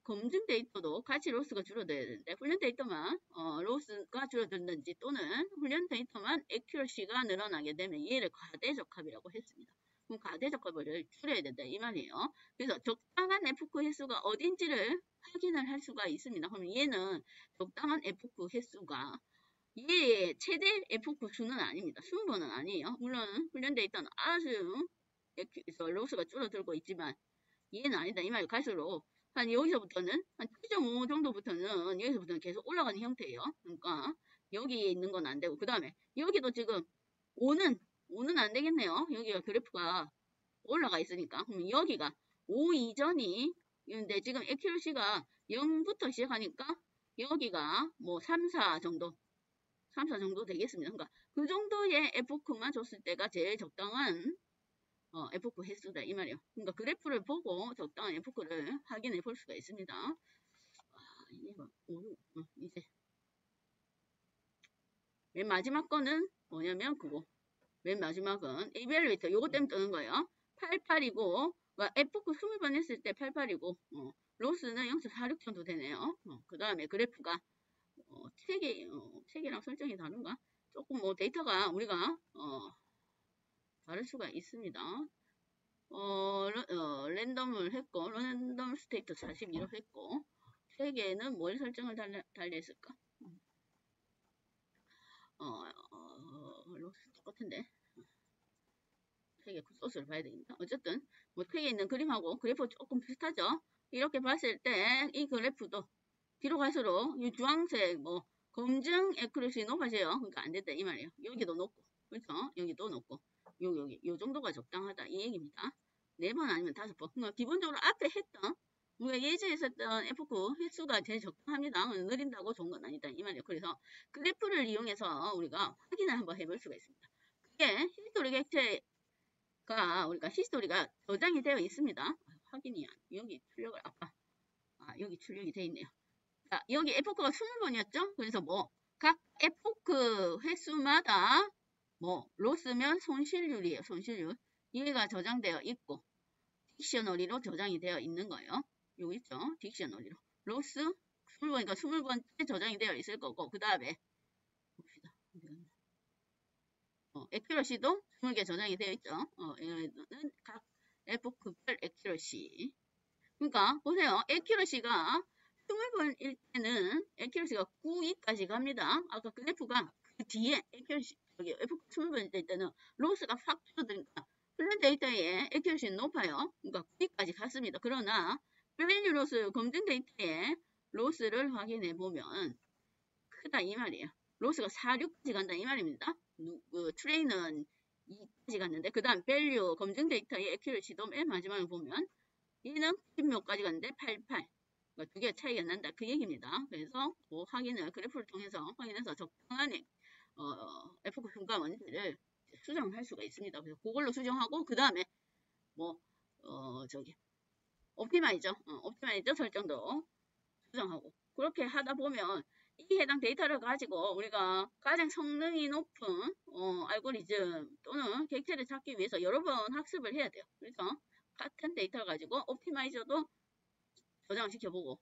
검증 데이터도 같이 로스가 줄어들어야 되는데 훈련 데이터만 로스가 줄어들는지 또는 훈련 데이터만 액큐러시가 늘어나게 되면 얘를 과대적합이라고 했습니다. 그럼 과대적합을 줄여야 된다 이 말이에요. 그래서 적당한 F9 횟수가 어딘지를 확인을 할 수가 있습니다. 그럼 얘는 적당한 F9 횟수가 얘의 최대 F9 수는 아닙니다. 20번은 아니에요. 물론 훈련 데이터는 아주 로스가 줄어들고 있지만 얘는 아니다 이 말이에요. 갈수록 한 여기서부터는 한 7.5 정도부터는 여기서부터는 계속 올라가는 형태예요. 그러니까 여기에 있는 건 안 되고 그 다음에 여기도 지금 5는 안 되겠네요. 여기가 그래프가 올라가 있으니까 그럼 여기가 5 이전이 근데 지금 액큐러시가 0부터 시작하니까 여기가 뭐 3, 4 정도 되겠습니다. 그러니까 그 정도의 F9만 줬을 때가 제일 적당한 F9 횟수다 이 말이에요. 그러니까 그래프를 보고 적당한 F9를 확인해 볼 수가 있습니다. 이제 맨 마지막 거는 뭐냐면 그거 맨 마지막은 evaluator 요거 때문에 뜨는 거예요. 88이고 F9 20번 했을 때 88이고 로스는 0.46 정도 되네요. 그 다음에 그래프가 책이랑 설정이 다른가? 조금 뭐 데이터가 우리가 다를 수가 있습니다. 랜덤을 했고 랜덤 스테이트 42로 했고 3개는 뭘 설정을 달리했을까? 로스 똑같은데 3개 소스를 봐야 되겠다. 어쨌든 뭐 3개 있는 그림하고 그래프 조금 비슷하죠? 이렇게 봤을 때 이 그래프도 뒤로 갈수록 이 주황색 뭐 검증 에큐러시 높아져요. 그러니까 안 됐다 이 말이에요. 여기도 높고 그렇죠? 여기도 높고 여기 요 정도가 적당하다 이 얘기입니다. 4번 아니면 5번. 그러니까 기본적으로 앞에 했던 우리가 예전에 썼던 F9 횟수가 제일 적당합니다. 느린다고 좋은 건 아니다 이 말이에요. 그래서 그래프를 이용해서 우리가 확인을 한번 해볼 수가 있습니다. 그게 히스토리 객체가 우리가 히스토리가 저장이 되어 있습니다. 확인이 여기 출력을 여기 출력이 되어 있네요. 자, 여기 에포크가 20번이었죠? 그래서 뭐 각 에포크 횟수마다 뭐 로스면 손실률이에요. 손실률. 얘가 저장되어 있고 딕셔너리로 저장이 되어 있는 거예요. 여기 있죠? 딕셔너리로. 로스 20번이니까 20번째 저장이 되어 있을 거고 그 다음에 봅시다. 액큐러시도 20개 저장이 되어 있죠. 얘는 각 에포크별 액큐러시. 그러니까 보세요. 액큐러시가 20번일 때는 액큐러시가 9위까지 갑니다. 아까 그래프가 그 뒤에 액큐러시 여기 F9 20번일 때는 로스가 확 줄어드니까 훈련 데이터에 액큐러시는 높아요. 그러니까 9위까지 갔습니다. 그러나 밸류 로스 검증 데이터에 로스를 확인해 보면 크다 이 말이에요. 로스가 4, 6까지 간다 이 말입니다. 트레이는 2까지 갔는데 그 다음 밸류 검증 데이터의 액큐러시도 맨 마지막에 보면 얘는 10몇까지 갔는데 88. 그러니까 2개 차이가 난다. 그 얘기입니다. 그래서 그 확인을 그래프를 통해서 확인해서 적당한 F9 효과원들을 수정할 수가 있습니다. 그래서 그걸로 수정하고 그 다음에 뭐 옵티마이저 설정도 수정하고 그렇게 하다 보면 이 해당 데이터를 가지고 우리가 가장 성능이 높은 알고리즘 또는 객체를 찾기 위해서 여러 번 학습을 해야 돼요. 그래서 같은 데이터를 가지고 옵티마이저도 저장을 시켜보고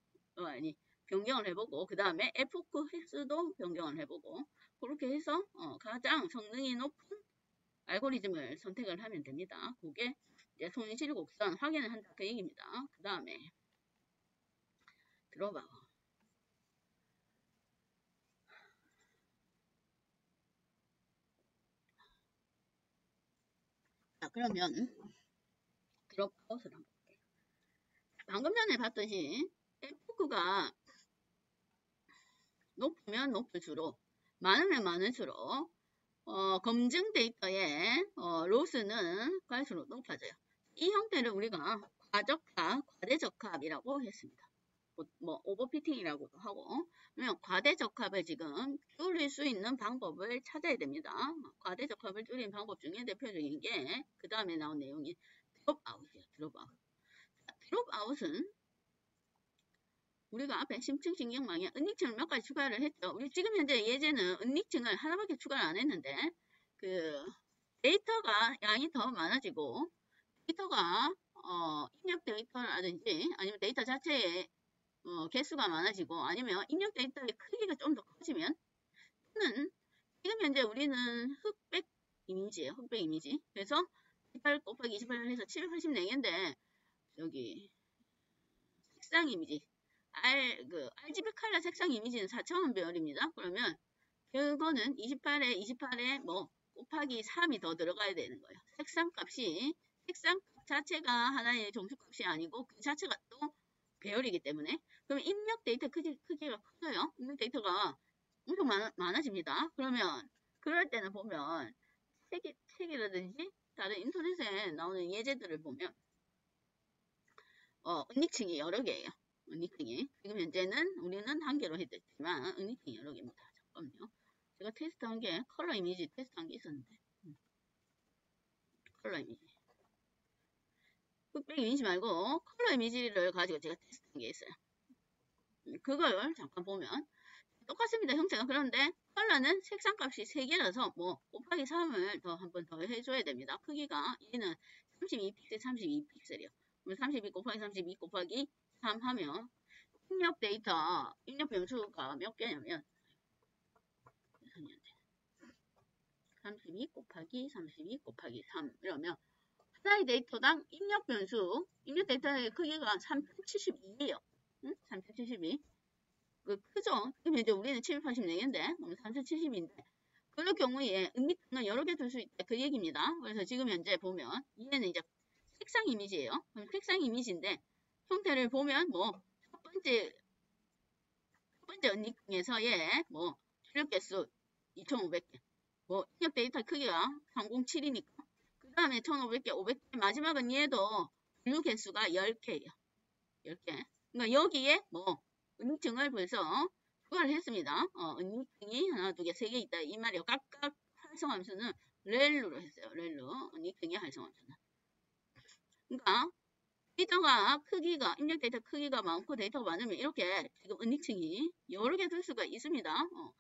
변경을 해보고 그 다음에 F9 횟수도 변경을 해보고 그렇게 해서 가장 성능이 높은 알고리즘을 선택을 하면 됩니다. 그게 이제 손실 곡선 확인을 한다 그 얘기입니다. 그 다음에 들어봐. 자, 그러면 드롭아웃을 한번 볼게요. 방금 전에 봤듯이 F가 높으면 높을수록 많으면 많을수록 검증 데이터의 로스는 갈수록 높아져요. 이 형태를 우리가 과적합, 과대적합이라고 했습니다. 뭐 오버피팅이라고도 하고, 그러면 과대적합을 지금 줄일 수 있는 방법을 찾아야 됩니다. 과대적합을 줄이는 방법 중에 대표적인 게 그 다음에 나온 내용이 드롭아웃이에요. 드롭아웃. 드롭아웃은 우리가 앞에 심층신경망에 은닉층을 몇 가지 추가를 했죠. 우리 지금 현재 예제는 은닉층을 하나밖에 추가를 안 했는데 그 데이터가 양이 더 많아지고 데이터가 입력 데이터라든지 아니면 데이터 자체의 개수가 많아지고 아니면 입력 데이터의 크기가 좀 더 커지면 또는 지금 현재 우리는 흑백 이미지예요. 흑백 이미지. 그래서 28 곱하기 28 해서 784개인데 여기 색상 이미지 RGB 컬러 색상 이미지는 4,000원 배열입니다. 그러면 그거는 28에 뭐 곱하기 3이 더 들어가야 되는 거예요. 색상 자체가 하나의 정수값이 아니고 그 자체가 또 배열이기 때문에 그러면 입력 데이터 크기가 커져요. 입력 데이터가 엄청 많아집니다. 그러면 그럴 때는 보면 책이라든지 다른 인터넷에 나오는 예제들을 보면 은닉층이 여러 개예요. 은닉층이 지금 현재는 우리는 한 개로 했지만 은닉층이 여러 개입니다. 잠깐만요. 제가 테스트한 게 컬러 이미지 테스트한 게 있었는데 컬러 이미지 흑백 이미지 말고 컬러 이미지를 가지고 제가 테스트한 게 있어요. 그걸 잠깐 보면 똑같습니다. 형태가. 그런데 컬러는 색상값이 3개라서 뭐 곱하기 3을 더 한 번 더 해줘야 됩니다. 크기가 얘는 32픽셀 32픽셀이요. 그럼 32 곱하기 32 곱하기 3 하면 입력 데이터 입력 변수가 몇 개냐면 32 곱하기 32 곱하기 3 이러면 하나의 데이터당 입력 변수 입력 데이터의 크기가 3072예요. 응? 3072 크죠? 그럼 이제 우리는 784개인데, 3070인데, 그럴 경우에 은닉은 여러 개 둘 수 있다. 그 얘기입니다. 그래서 지금 현재 보면, 얘는 이제 색상 이미지예요. 그럼 색상 이미지인데, 형태를 보면 뭐, 첫 번째 은닉에서의 뭐, 출력 개수 2500개. 뭐, 입력 데이터 크기가 307이니까. 그 다음에 1500개, 500개. 마지막은 얘도 분류 개수가 10개예요. 10개. 그러니까 여기에 뭐, 은닉층을 벌써 추가를 했습니다. 은닉층이 하나, 두 개, 세 개 있다. 이 말이요. 각각 활성함수는 렐루로 했어요. 렐루. 은닉층의 활성함수는. 그러니까 데이터가 크기가 입력 데이터 크기가 많고 데이터가 많으면 이렇게 지금 은닉층이 여러 개 둘 수가 있습니다.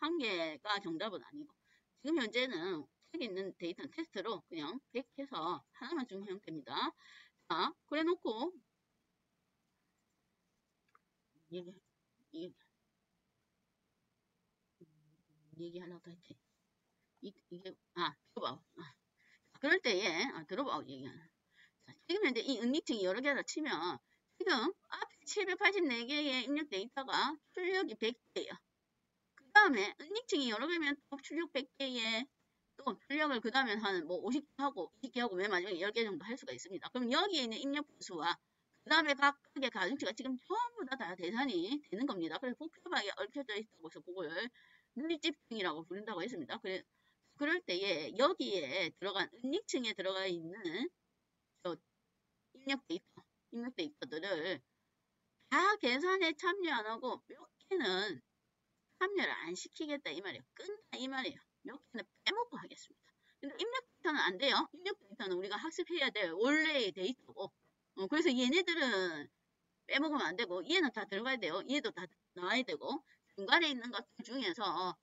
한 개가 정답은 아니고 지금 현재는 책에 있는 데이터 테스트로 그냥 100 해서 하나만 주는 형태입니다. 자, 그래 놓고 얘기하려고 했지. 이게 들어봐. 그럴 때에 들어봐 얘기하는. 지금 현재 이 은닉층이 여러 개다 치면 지금 앞에 784개의 입력 데이터가 출력이 100개예요. 그 다음에 은닉층이 여러 개면 또 출력 100개에 또 출력을 그 다음에 한 뭐 50개 하고 20개 하고 맨 마지막에 10개 정도 할 수가 있습니다. 그럼 여기에 있는 입력 변수와 그 다음에 각각의 가중치가 지금 전부 다 계산이 되는 겁니다. 그래서 복잡하게 얽혀져 있다고 해서 그걸 밀집층이라고 부른다고 했습니다. 그럴 때에 여기에 들어간 은닉층에 들어가 있는 입력 데이터들을 다 계산에 참여 안 하고 몇 개는 참여를 안 시키겠다 이 말이에요. 끈다 이 말이에요. 몇 개는 빼먹고 하겠습니다. 근데 입력 데이터는 안 돼요. 입력 데이터는 우리가 학습해야 될 원래의 데이터고 그래서 얘네들은 빼먹으면 안 되고 얘는 다 들어가야 돼요. 얘도 다 나와야 되고 중간에 있는 것들 중에서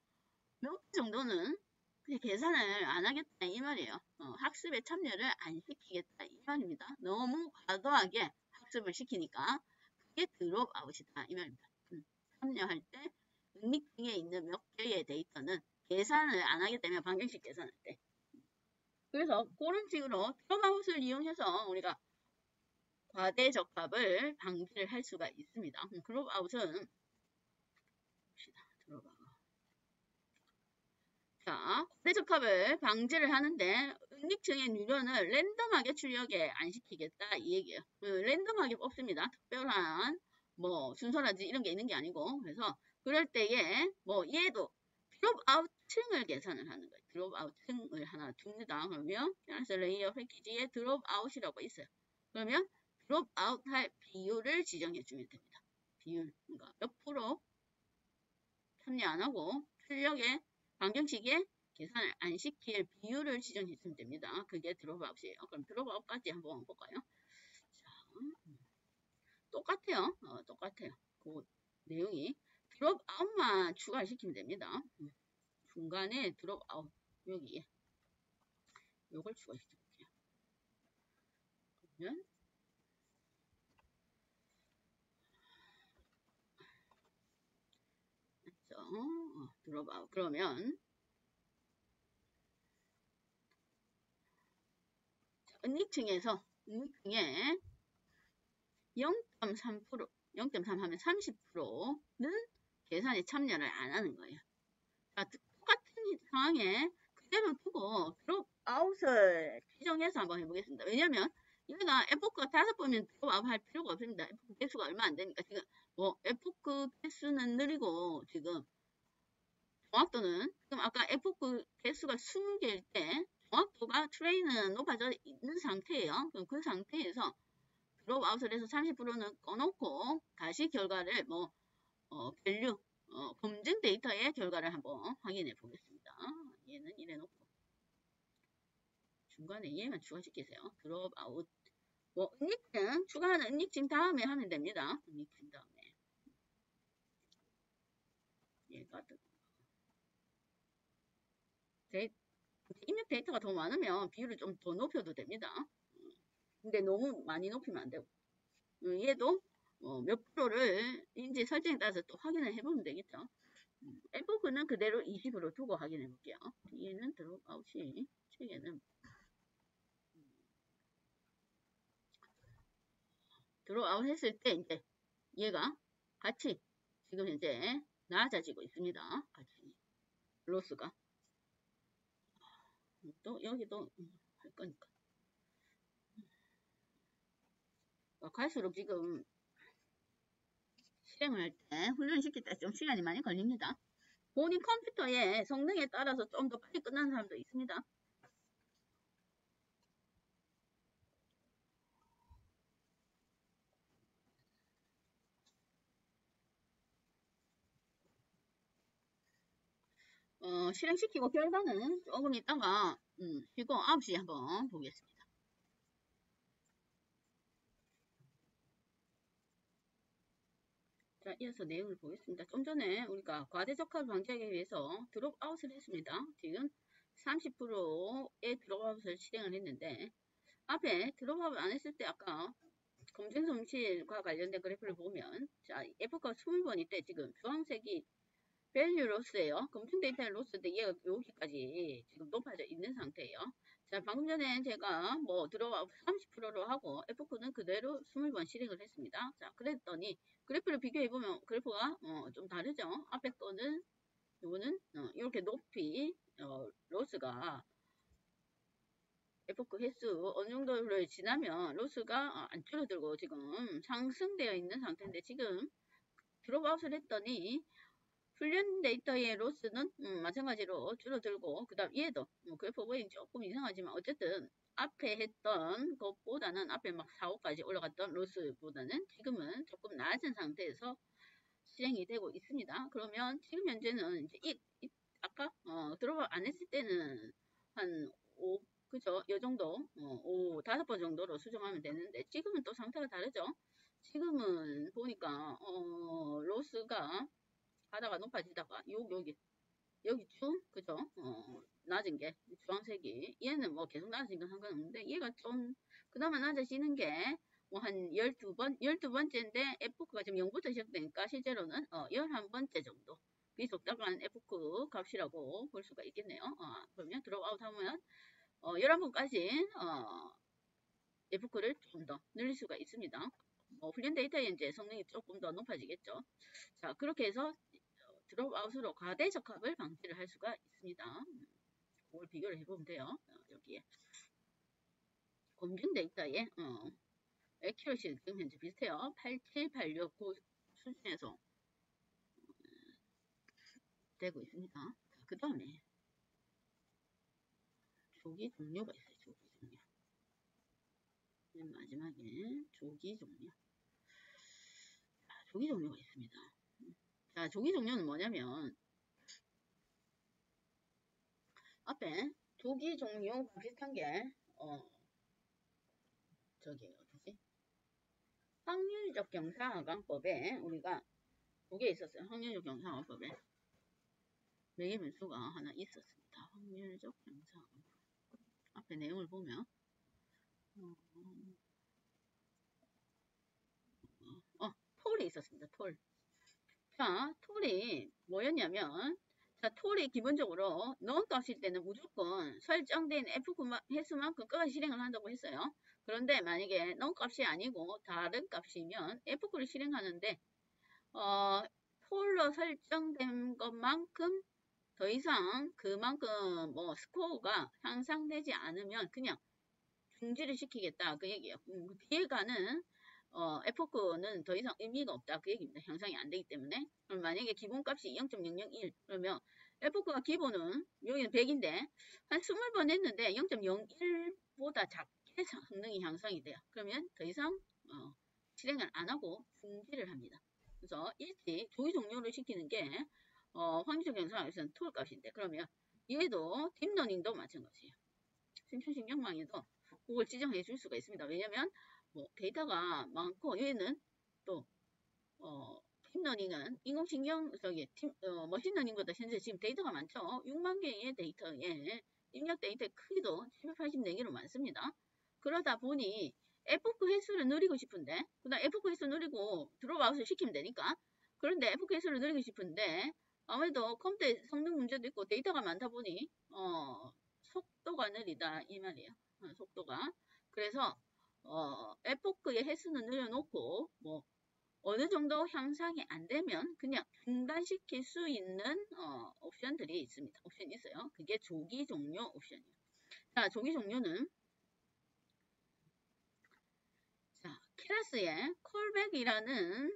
몇 개 정도는 그냥 계산을 안 하겠다 이 말이에요. 학습에 참여를 안 시키겠다 이 말입니다. 너무 과도하게 학습을 시키니까 그게 드롭아웃이다 이 말입니다. 참여할 때 은닉층에 있는 몇 개의 데이터는 계산을 안 하기 때문에 방정식 계산할 때 그래서 그런 식으로 드롭아웃을 이용해서 우리가 과대적합을 방지를 할 수가 있습니다. 드롭아웃은 자, 과대적합을 방지를 하는데 은닉층의 뉴런을 랜덤하게 출력에 안 시키겠다 이 얘기예요. 랜덤하게 뽑습니다. 특별한 뭐 순서라든지 이런 게 있는 게 아니고 그래서 그럴 때에 뭐 얘도 드롭아웃 층을 계산을 하는 거예요. 드롭아웃 층을 하나 둡니다. 그러면 클래스 레이어 패키지에 드롭아웃이라고 있어요. 그러면 드롭아웃 할 비율을 지정해 주면 됩니다. 비율, 그러니까 몇 프로 참여 안 하고 출력에 방정식에 계산을 안 시킬 비율을 지정해 주면 됩니다. 그게 드롭아웃이에요. 그럼 드롭아웃까지 한번 볼까요? 자, 똑같아요. 똑같아요. 그 내용이 드롭아웃만 추가시키면 됩니다. 중간에 드롭아웃 여기 요걸 추가시켜볼게요. 그러면 드롭아웃 그러면 은닉층에서 은닉층에 0.3% 0.3 하면 30%는 계산에 참여를 안 하는 거예요. 자, 똑같은 상황에 그대로 두고 드롭아웃을 지정해서 한번 해보겠습니다. 왜냐면 얘가 에포크가 5번이면 드롭아웃 할 필요가 없습니다. 에포크 개수가 얼마 안 되니까 지금 뭐 에포크 개수는 느리고 지금 정확도는 지금 아까 에포크 개수가 20개일 때 정확도가 트레이는 높아져 있는 상태예요. 그럼 그 상태에서 드롭아웃을 해서 30%는 꺼놓고 다시 결과를 뭐 밸류 검증 데이터의 결과를 한번 확인해 보겠습니다. 얘는 이래 놓고 중간에 얘만 추가시키세요. 드롭아웃 뭐 은닉층 추가하는 은닉층 다음에 하면 됩니다. 은닉층 다음에 얘가 입력 데이터가 더 많으면 비율을 좀 더 높여도 됩니다. 근데 너무 많이 높이면 안 되고 얘도 몇 프로를 이제 설정에 따라서 또 확인을 해보면 되겠죠. 에포크는 그대로 20으로 두고 확인해 볼게요. 얘는 드롭아웃이 책에는 드롭아웃 했을 때 이제 얘가 같이 지금 현재 낮아지고 있습니다. 같이 로스가 또 여기도 할 거니까 갈수록 지금 실행을 할 때 훈련시킬 때 좀 시간이 많이 걸립니다. 본인 컴퓨터의 성능에 따라서 좀 더 빨리 끝나는 사람도 있습니다. 실행시키고 결과는 조금 있다가 쉬고 9시에 한번 보겠습니다. 자, 이어서 내용을 보겠습니다. 좀 전에 우리가 과대적합을 방지하기 위해서 드롭아웃을 했습니다. 지금 30%의 드롭아웃을 실행을 했는데 앞에 드롭아웃 안 했을 때 아까 검증 성실과 관련된 그래프를 보면 자, F가 20번일 때 지금 주황색이 밸류 로스예요. 검증 데이터의 로스인데 얘가 여기까지 지금 높아져 있는 상태예요. 자, 방금 전에 제가 뭐 드롭아웃 30%로 하고 F는 그대로 20번 실행을 했습니다. 자, 그랬더니 그래프를 비교해보면 그래프가 좀 다르죠. 앞에 거는 요거는 이렇게 높이 로스가 에포크 횟수 어느 정도를 지나면 로스가 안 줄어들고 지금 상승되어 있는 상태인데 지금 드롭아웃을 했더니 훈련 데이터의 로스는 마찬가지로 줄어들고 그 다음 얘도 그래프 보기 조금 이상하지만 어쨌든 앞에 했던 것보다는 앞에 막 4, 5까지 올라갔던 로스보다는 지금은 조금 낮은 상태에서 실행이 되고 있습니다. 그러면 지금 현재는 이제 아까 드롭아웃 안 했을 때는 한 5, 그죠? 이 정도 5번 정도로 수정하면 되는데 지금은 또 상태가 다르죠. 지금은 보니까 로스가 가다가 높아지다가 여기 쭉 그죠? 낮은 게 주황색이 얘는 뭐 계속 낮아진 건 상관없는데 얘가 좀 그나마 낮아지는 게 뭐 한 12번째인데 F가 지금 0부터 시작되니까 실제로는 11번째 정도 비속도간 F 값이라고 볼 수가 있겠네요. 그러면 드롭아웃 하면 11번까지 F코를 좀 더 늘릴 수가 있습니다. 훈련 데이터의 이제 성능이 조금 더 높아지겠죠. 자, 그렇게 해서 드롭아웃으로 과대 적합을 방지를 할 수가 있습니다. 그걸 비교를 해보면 돼요. 여기에 검증 데이터의 액큐러시 지금 현재 비슷해요. 8786 수준에서 되고 있습니다. 그 다음에 조기 종료가 있어요. 조기 종료. 맨 마지막에 조기 종료. 조기 종료가 있습니다. 자, 조기 종료는 뭐냐면 앞에 조기 종료가 비슷한 게 저기 어디지? 확률적 경사하강법에 우리가 두 개 있었어요. 확률적 경사하강법에 매개 변수가 하나 있었습니다. 확률적 경사하강법. 앞에 내용을 보면 톨이 있었습니다. 톨. 자, 톨이 뭐였냐면 자, 톨이 기본적으로 non 값일 때는 무조건 설정된 f 횟수만큼 끝까지 실행을 한다고 했어요. 그런데 만약에 non 값이 아니고 다른 값이면 f를 실행하는데 톨로 설정된 것만큼 더 이상 그만큼 뭐 스코어가 향상되지 않으면 그냥 중지를 시키겠다 그 얘기예요. 뒤에 가는 F는 더 이상 의미가 없다 그 얘기입니다. 향상이 안 되기 때문에. 그럼 만약에 기본값이 0.001 그러면 F가 기본은 여기는 100인데 한 20번 했는데 0.01보다 작게 성능이 향상이 돼요. 그러면 더 이상 실행을 안 하고 중지를 합니다. 그래서 일찍 조기 종료를 시키는 게 확률적 경상에서는 톨 값인데 그러면 얘도 딥러닝도 마찬가지예요. 심층신경망에도 그걸 지정해 줄 수가 있습니다. 왜냐면 뭐 데이터가 많고 얘는 또 딥러닝은 인공신경 머신러닝보다 현재 지금 데이터가 많죠. 6만 개의 데이터에 입력 데이터의 크기도 784개로 많습니다. 그러다 보니 F크 횟수를 늘리고 싶은데 그 다음 F크 횟수 늘리고 드롭아웃을 시키면 되니까 그런데 F크 횟수를 늘리고 싶은데 아무래도 컴퓨터 성능 문제도 있고 데이터가 많다 보니 속도가 느리다 이 말이에요. 속도가. 그래서 F크의 횟수는 늘려놓고 뭐 어느 정도 향상이 안 되면 그냥 중단시킬 수 있는 옵션들이 있습니다. 옵션이 있어요. 그게 조기 종료 옵션이에요. 자, 조기 종료는 자, 케라스에 콜백이라는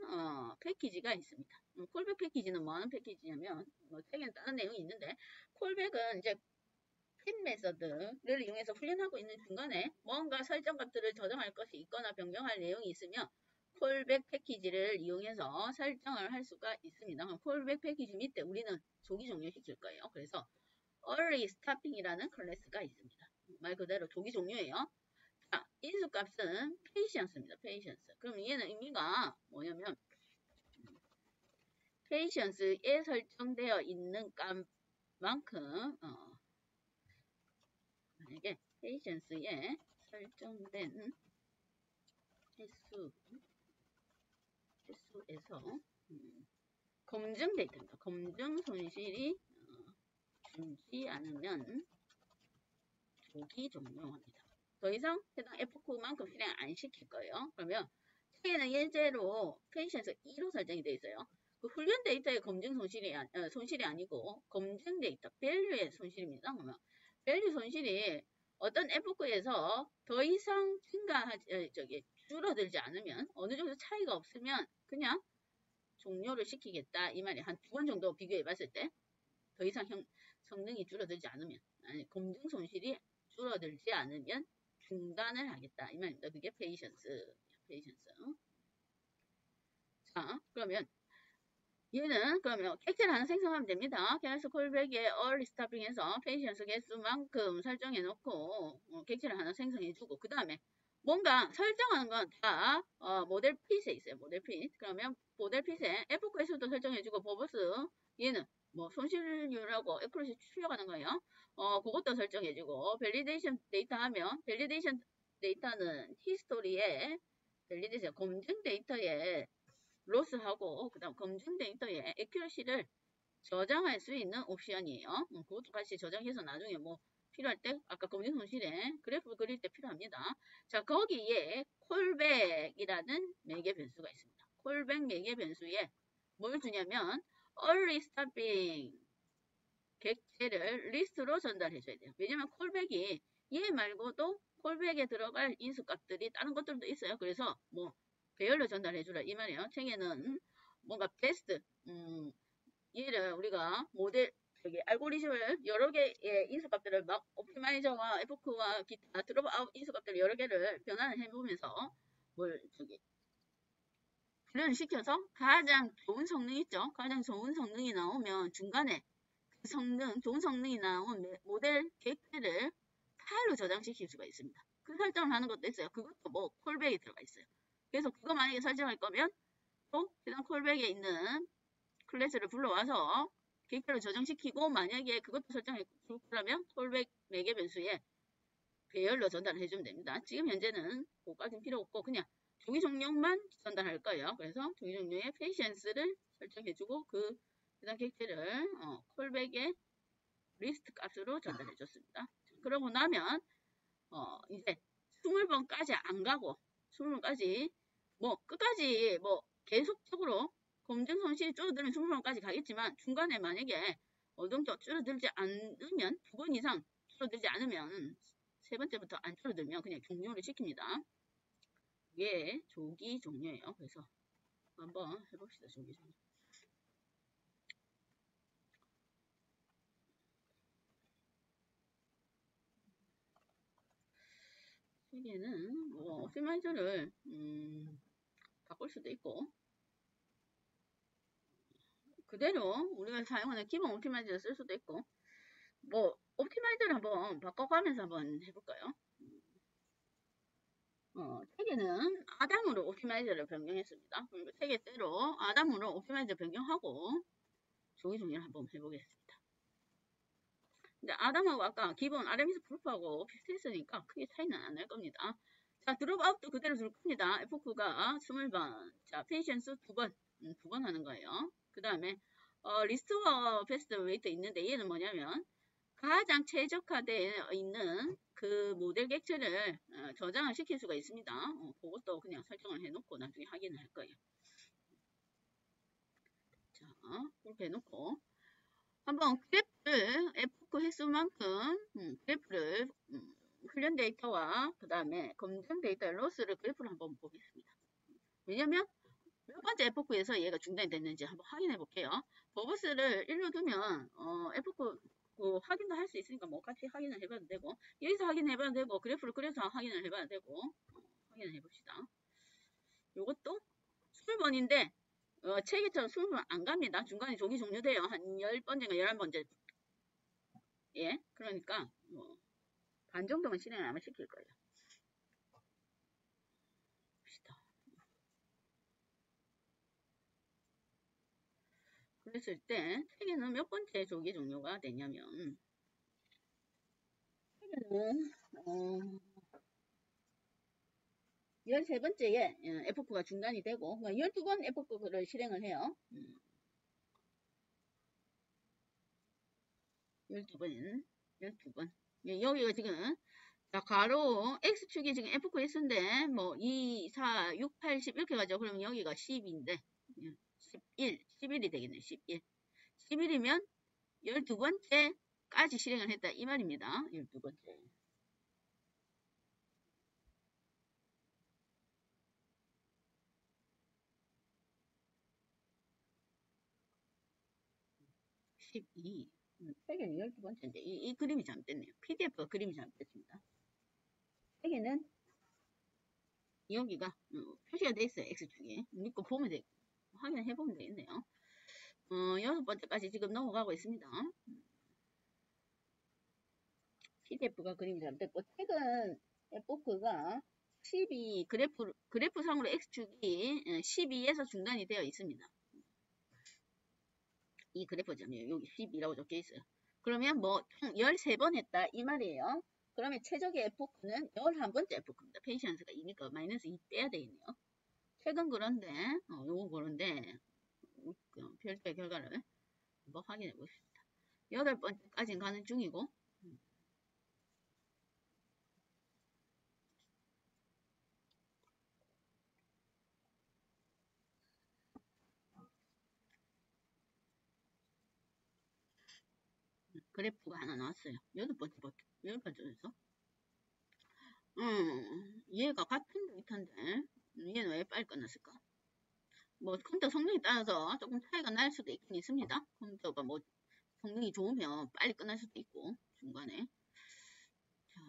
패키지가 있습니다. 콜백 패키지는 뭐 하는 패키지냐면 책에는 다른 내용이 있는데 콜백은 이제 핀 메서드를 이용해서 훈련하고 있는 중간에 뭔가 설정 값들을 저장할 것이 있거나 변경할 내용이 있으면 콜백 패키지를 이용해서 설정을 할 수가 있습니다. 그럼 콜백 패키지 밑에 우리는 조기 종료시킬 거예요. 그래서 early stopping이라는 클래스가 있습니다. 말 그대로 조기 종료예요. 자, 인수값은 patience입니다. patience. 그럼 얘는 의미가 뭐냐면 patience에 설정되어 있는 값만큼 만약에 patience에 설정된 횟수에서 검증 데이터입니다. 검증 손실이 줄지 않으면 조기 종료합니다. 더 이상 해당 F코만큼 실행 안 시킬 거예요. 그러면 책에는 예제로 페이션스 2로 설정이 되어 있어요. 그 훈련 데이터의 검증 손실이 아니고 검증 데이터, 밸류의 손실입니다. 그러면 밸류 손실이 어떤 F코에서 더 이상 줄어들지 않으면 어느 정도 차이가 없으면 그냥 종료를 시키겠다 이 말이에요. 한 2번 정도 비교해 봤을 때 더 이상 성능이 줄어들지 않으면 검증 손실이 줄어들지 않으면 중단을 하겠다 이 말입니다. 그게 페이션스. 자, 그러면 얘는 그러면 객체를 하나 생성하면 됩니다. 케라스 콜백의 early stopping에서 페이션스 개수만큼 설정해 놓고 객체를 하나 생성해 주고 그 다음에 뭔가 설정하는 건 다 모델 핏에 있어요. 모델 핏. 그러면 모델 핏에 F 개수도 설정해 주고 버버스 얘는 뭐 손실률하고 에크루시 출력하는 거예요. 그것도 설정해 주고 밸리데이션 데이터 하면 밸리데이션 데이터는 히스토리에 밸리데이션 검증 데이터에 로스하고 그 다음 검증 데이터의 액큐러시를 저장할 수 있는 옵션이에요. 그것도 같이 저장해서 나중에 뭐 필요할 때 아까 검증 손실에 그래프 그릴 때 필요합니다. 자, 거기에 콜백이라는 매개 변수가 있습니다. 콜백 매개 변수에 뭘 주냐면 early stopping 객체를 리스트로 전달해줘야 돼요. 왜냐면 콜백이 얘 말고도 콜백에 들어갈 인수값들이 다른 것들도 있어요. 그래서 뭐 배열로 전달해주라 이 말이에요. 책에는 뭔가 베스트 얘를 우리가 모델 저기 알고리즘을 여러 개의 인수값들을 막 옵티마이저와 에포크와 기타 드롭아웃 인수값들 여러 개를 변환을 해보면서 뭘 저기 훈련을 시켜서 가장 좋은 성능 있죠. 가장 좋은 성능이 나오면 중간에 그 성능, 좋은 성능이 나온 모델 객체를 파일로 저장시킬 수가 있습니다. 그 설정을 하는 것도 있어요. 그것도 뭐 콜백이 들어가 있어요. 그래서 그거 만약에 설정할 거면 또 해당 콜백에 있는 클래스를 불러와서 객체로 저장시키고 만약에 그것도 설정해 줄 거라면 콜백 매개 변수에 배열로 전달을 해주면 됩니다. 지금 현재는 그거까지는 필요 없고 그냥 조기 종료만 전달할 거예요. 그래서 조기 종료의 페이션스를 설정해주고 그 해당 객체를 콜백의 리스트 값으로 전달해 줬습니다. 그러고 나면 이제 20번까지 안 가고 20번까지 뭐 끝까지 뭐 계속적으로 검증 손실이 줄어들면 20번까지 가겠지만 중간에 만약에 어느 정도 줄어들지 않으면 2번 이상 줄어들지 않으면 세 번째부터 안 줄어들면 그냥 종료를 시킵니다. 이게 조기 종료예요. 그래서 한번 해봅시다. 조기 종료. 여기에는 뭐 옵티마이저를 바꿀 수도 있고 그대로 우리가 사용하는 기본 옵티마이저를 쓸 수도 있고 뭐 옵티마이저를 한번 바꿔가면서 한번 해볼까요? 책에는 아담으로 옵티마이저를 변경했습니다. 그리고 책에대로 아담으로 옵티마이저 변경하고 조기 종료를 한번 해보겠습니다. 근데 아담하고 아까 기본 RMS 프루프하고 비슷했으니까 크게 차이는 안 날 겁니다. 자, 드롭아웃도 그대로 줄 겁니다. F가 20번. 자, 페이션스 2번. 2번 하는 거예요. 그 다음에, 리스트와 베스트 웨이트 있는데 얘는 뭐냐면, 가장 최적화되어 있는 그 모델 객체를 저장을 시킬 수가 있습니다. 그것도 그냥 설정을 해놓고 나중에 확인을 할 거예요. 자, 그렇게 해놓고, 한번 그래프를 F9 횟수만큼 그래프를 훈련 데이터와 그 다음에 검증 데이터의 로스를 그래프를 한번 보겠습니다. 왜냐면 몇 번째 F9에서 얘가 중단이 됐는지 한번 확인해 볼게요. 버버스를 1로 두면 F9 그 확인도 할 수 있으니까 뭐 같이 확인을 해봐도 되고 여기서 확인해봐도 되고 그래프를 그려서 확인을 해봐도 되고 확인을 해봅시다. 요것도 20번인데 책에처럼 20번 안 갑니다. 중간에 조기 종료돼요. 한 10번째인가 11번째. 예, 그러니까 반 정도만 실행을 아마 시킬 거예요. 봅시다. 그랬을 때 책에는 몇 번째 조기 종료가 되냐면 책에는 13번째에 F9가 중단이 되고 12번 F9를 실행을 해요. 12번. 예, 여기가 지금 자, 가로 X축이 지금 F9 S인데 뭐 2, 4, 6, 8, 10 이렇게 가죠. 그러면 여기가 10인데 11이 되겠네요. 11. 11이면 12번째까지 실행을 했다 이 말입니다. 12번째. 책에는 12번째인데 이 그림이 잘못됐네요. PDF가 그림이 잘못됐습니다. 책에는 여기가 표시가 돼 있어요. X축에. 믿고 보면 되고 확인해 보면 되겠네요. 6번째까지 지금 넘어가고 있습니다. PDF가 그림이 잘못됐고 책은 F9가 12 그래프상으로 X축이 12에서 중단이 되어 있습니다. 이 그래프잖아요. 여기 12라고 적혀 있어요. 그러면 뭐 총 13번 했다 이 말이에요. 그러면 최적의 F9는 11번째 F9입니다. 페이션스가 2니까 마이너스 2 빼야 되겠네요. 최근 그런데 요거 그런데 별도의 결과를 한번 확인해 보십시다. 8번째까지는 가는 중이고 그래프가 하나 나왔어요. 여덟 번째에서. 얘가 같은 데이터인데 얘는 왜 빨리 끝났을까? 뭐 컴퓨터 성능에 따라서 조금 차이가 날 수도 있긴 있습니다. 컴퓨터가 뭐 성능이 좋으면 빨리 끝날 수도 있고 중간에. 자,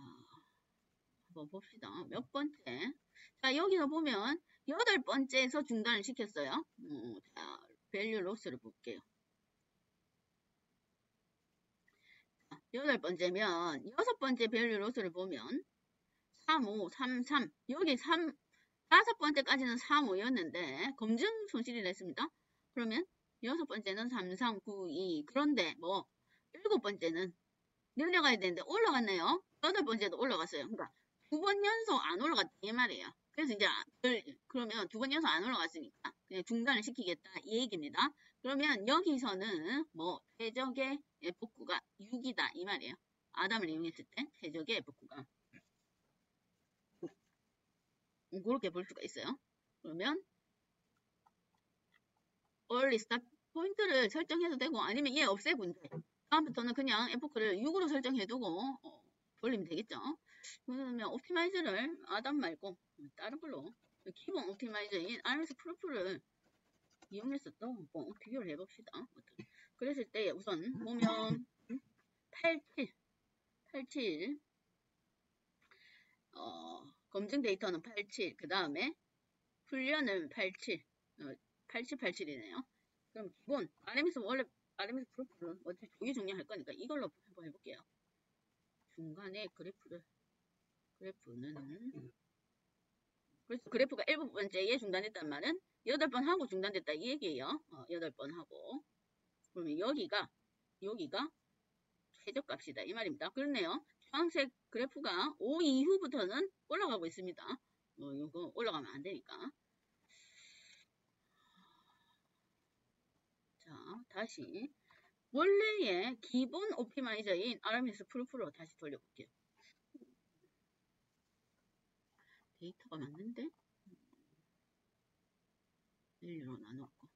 한번 봅시다. 몇 번째? 자, 여기서 보면 여덟 번째에서 중단을 시켰어요. 자, 밸류 로스를 볼게요. 자, 여덟 번째면 여섯 번째 밸류 로스를 보면 3, 5, 3, 3 여기 3 다섯 번째까지는 3, 5였는데 검증 손실이 냈습니다. 그러면 여섯 번째는 3, 3, 9, 2 그런데 뭐 일곱 번째는 내려가야 되는데 올라갔네요. 여덟 번째도 올라갔어요. 그러니까 두 번 연속 안 올라갔다 이 말이에요. 그래서 이제 그러면 두 번 연속 안 올라갔으니까 그냥 중단을 시키겠다 이 얘기입니다. 그러면 여기서는 뭐 최적의 F9가 6이다 이 말이에요. 아담을 이용했을 때 최적의 F9가 그렇게 볼 수가 있어요. 그러면 early start 포인트를 설정해도 되고 아니면 얘 없애고 이제 다음부터는 그냥 F9를 6으로 설정해두고 돌리면 되겠죠. 그러면 옵티마이저를 아담 말고 다른 걸로 기본 옵티마이저인 RMS 프로프를 이용해서 또 비교를 해봅시다. 그랬을 때 우선 보면 87 검증 데이터는 87 그 다음에 훈련은 87 87이네요. 그럼 기본 RMS 원래 RMS 프로프는 어차피 조기 정리할 거니까 이걸로 한번 해볼게요. 중간에 그래프는 그래서 그래프가 7번째에 중단됐단 말은 8번 하고 중단됐다 이 얘기예요. 8번 하고 그러면 여기가 최저값이다 이 말입니다. 그렇네요. 주황색 그래프가 5 이후부터는 올라가고 있습니다. 이거 올라가면 안 되니까. 자, 다시 원래의 기본 옵티마이저인 RMS 프로프로 다시 돌려볼게요. 데이터가 맞는데? 1로 나눴고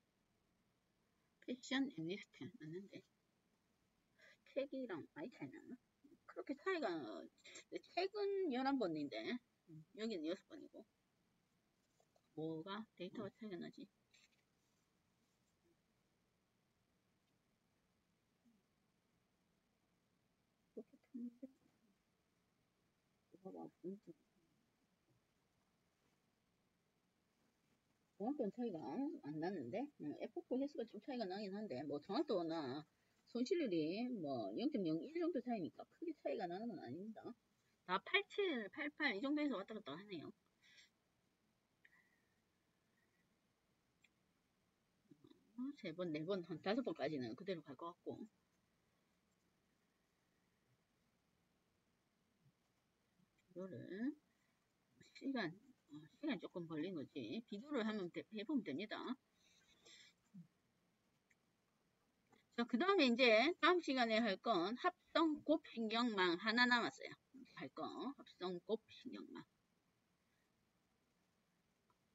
패션 앤리스트 맞는데 책이랑 많이 차이 나나? 그렇게 차이가 책은 11번인데 여기는 6번이고 뭐가 데이터가 차이가 나지? 정확도는 차이가 안 나는데 F4 횟수가 좀 차이가 나긴 한데 뭐 정확도나 손실률이 뭐 0.01 정도 차이니까 크게 차이가 나는 건 아닙니다. 다 87, 88 이 정도에서 왔다 갔다 하네요. 세 번, 네 번, 한 5번까지는 그대로 갈 것 같고 이거를 시간 조금 걸린 거지 비교를 해보면 됩니다. 자, 그 다음에 이제 다음 시간에 할 건 합성 곱신경망 하나 남았어요. 할 거 합성 곱신경망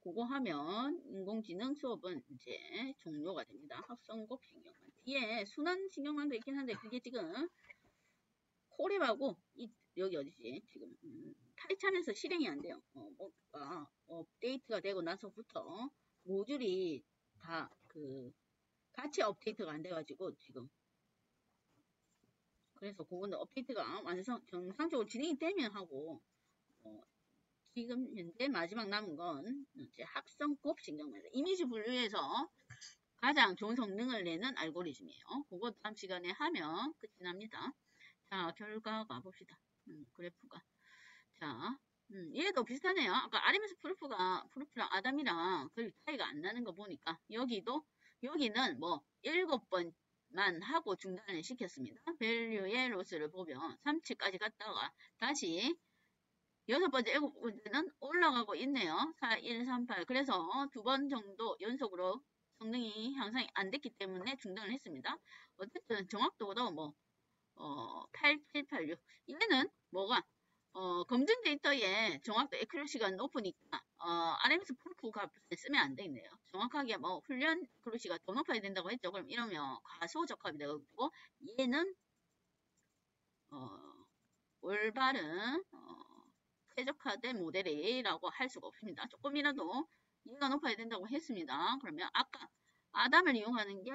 그거 하면 인공지능 수업은 이제 종료가 됩니다. 합성 곱신경망 뒤에 순환 신경망도 있긴 한데 그게 지금 콜랩하고 여기 어디지 지금 타이참에서 실행이 안 돼요. 뭔가 업데이트가 되고 나서부터 모듈이 다 같이 업데이트가 안 돼가지고 지금 그래서 그거는 업데이트가 정상적으로 진행이 되면 하고 지금 현재 마지막 남은 건 이제 합성 곱신경망 이미지 분류에서 가장 좋은 성능을 내는 알고리즘이에요. 그거 다음 시간에 하면 끝이 납니다. 자, 결과가 봅시다. 그래프가. 자, 얘도 비슷하네요. 아까 RMS 프루프랑 아담이랑 그 차이가 안 나는 거 보니까 여기는 뭐 7번만 하고 중단을 시켰습니다. 밸류의 로스를 보면 3치까지 갔다가 다시 6번째, 7번째는 올라가고 있네요. 4, 1, 3, 8. 그래서 2번 정도 연속으로 성능이 향상이 안 됐기 때문에 중단을 했습니다. 어쨌든 정확도도 뭐 8, 7, 8, 6. 얘는 뭐가 검증 데이터에 정확도 에큐러시가 높으니까 RMS 프루프 값을 쓰면 안 되겠네요. 정확하게 뭐 훈련 에큐러시가 더 높아야 된다고 했죠. 그럼 이러면 과소적합이 되고 얘는 올바른 최적화된 모델이라고 할 수가 없습니다. 조금이라도 이해가 높아야 된다고 했습니다. 그러면 아까 아담을 이용하는 게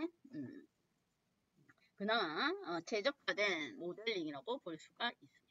그나마 최적화된 모델링이라고 볼 수가 있습니다.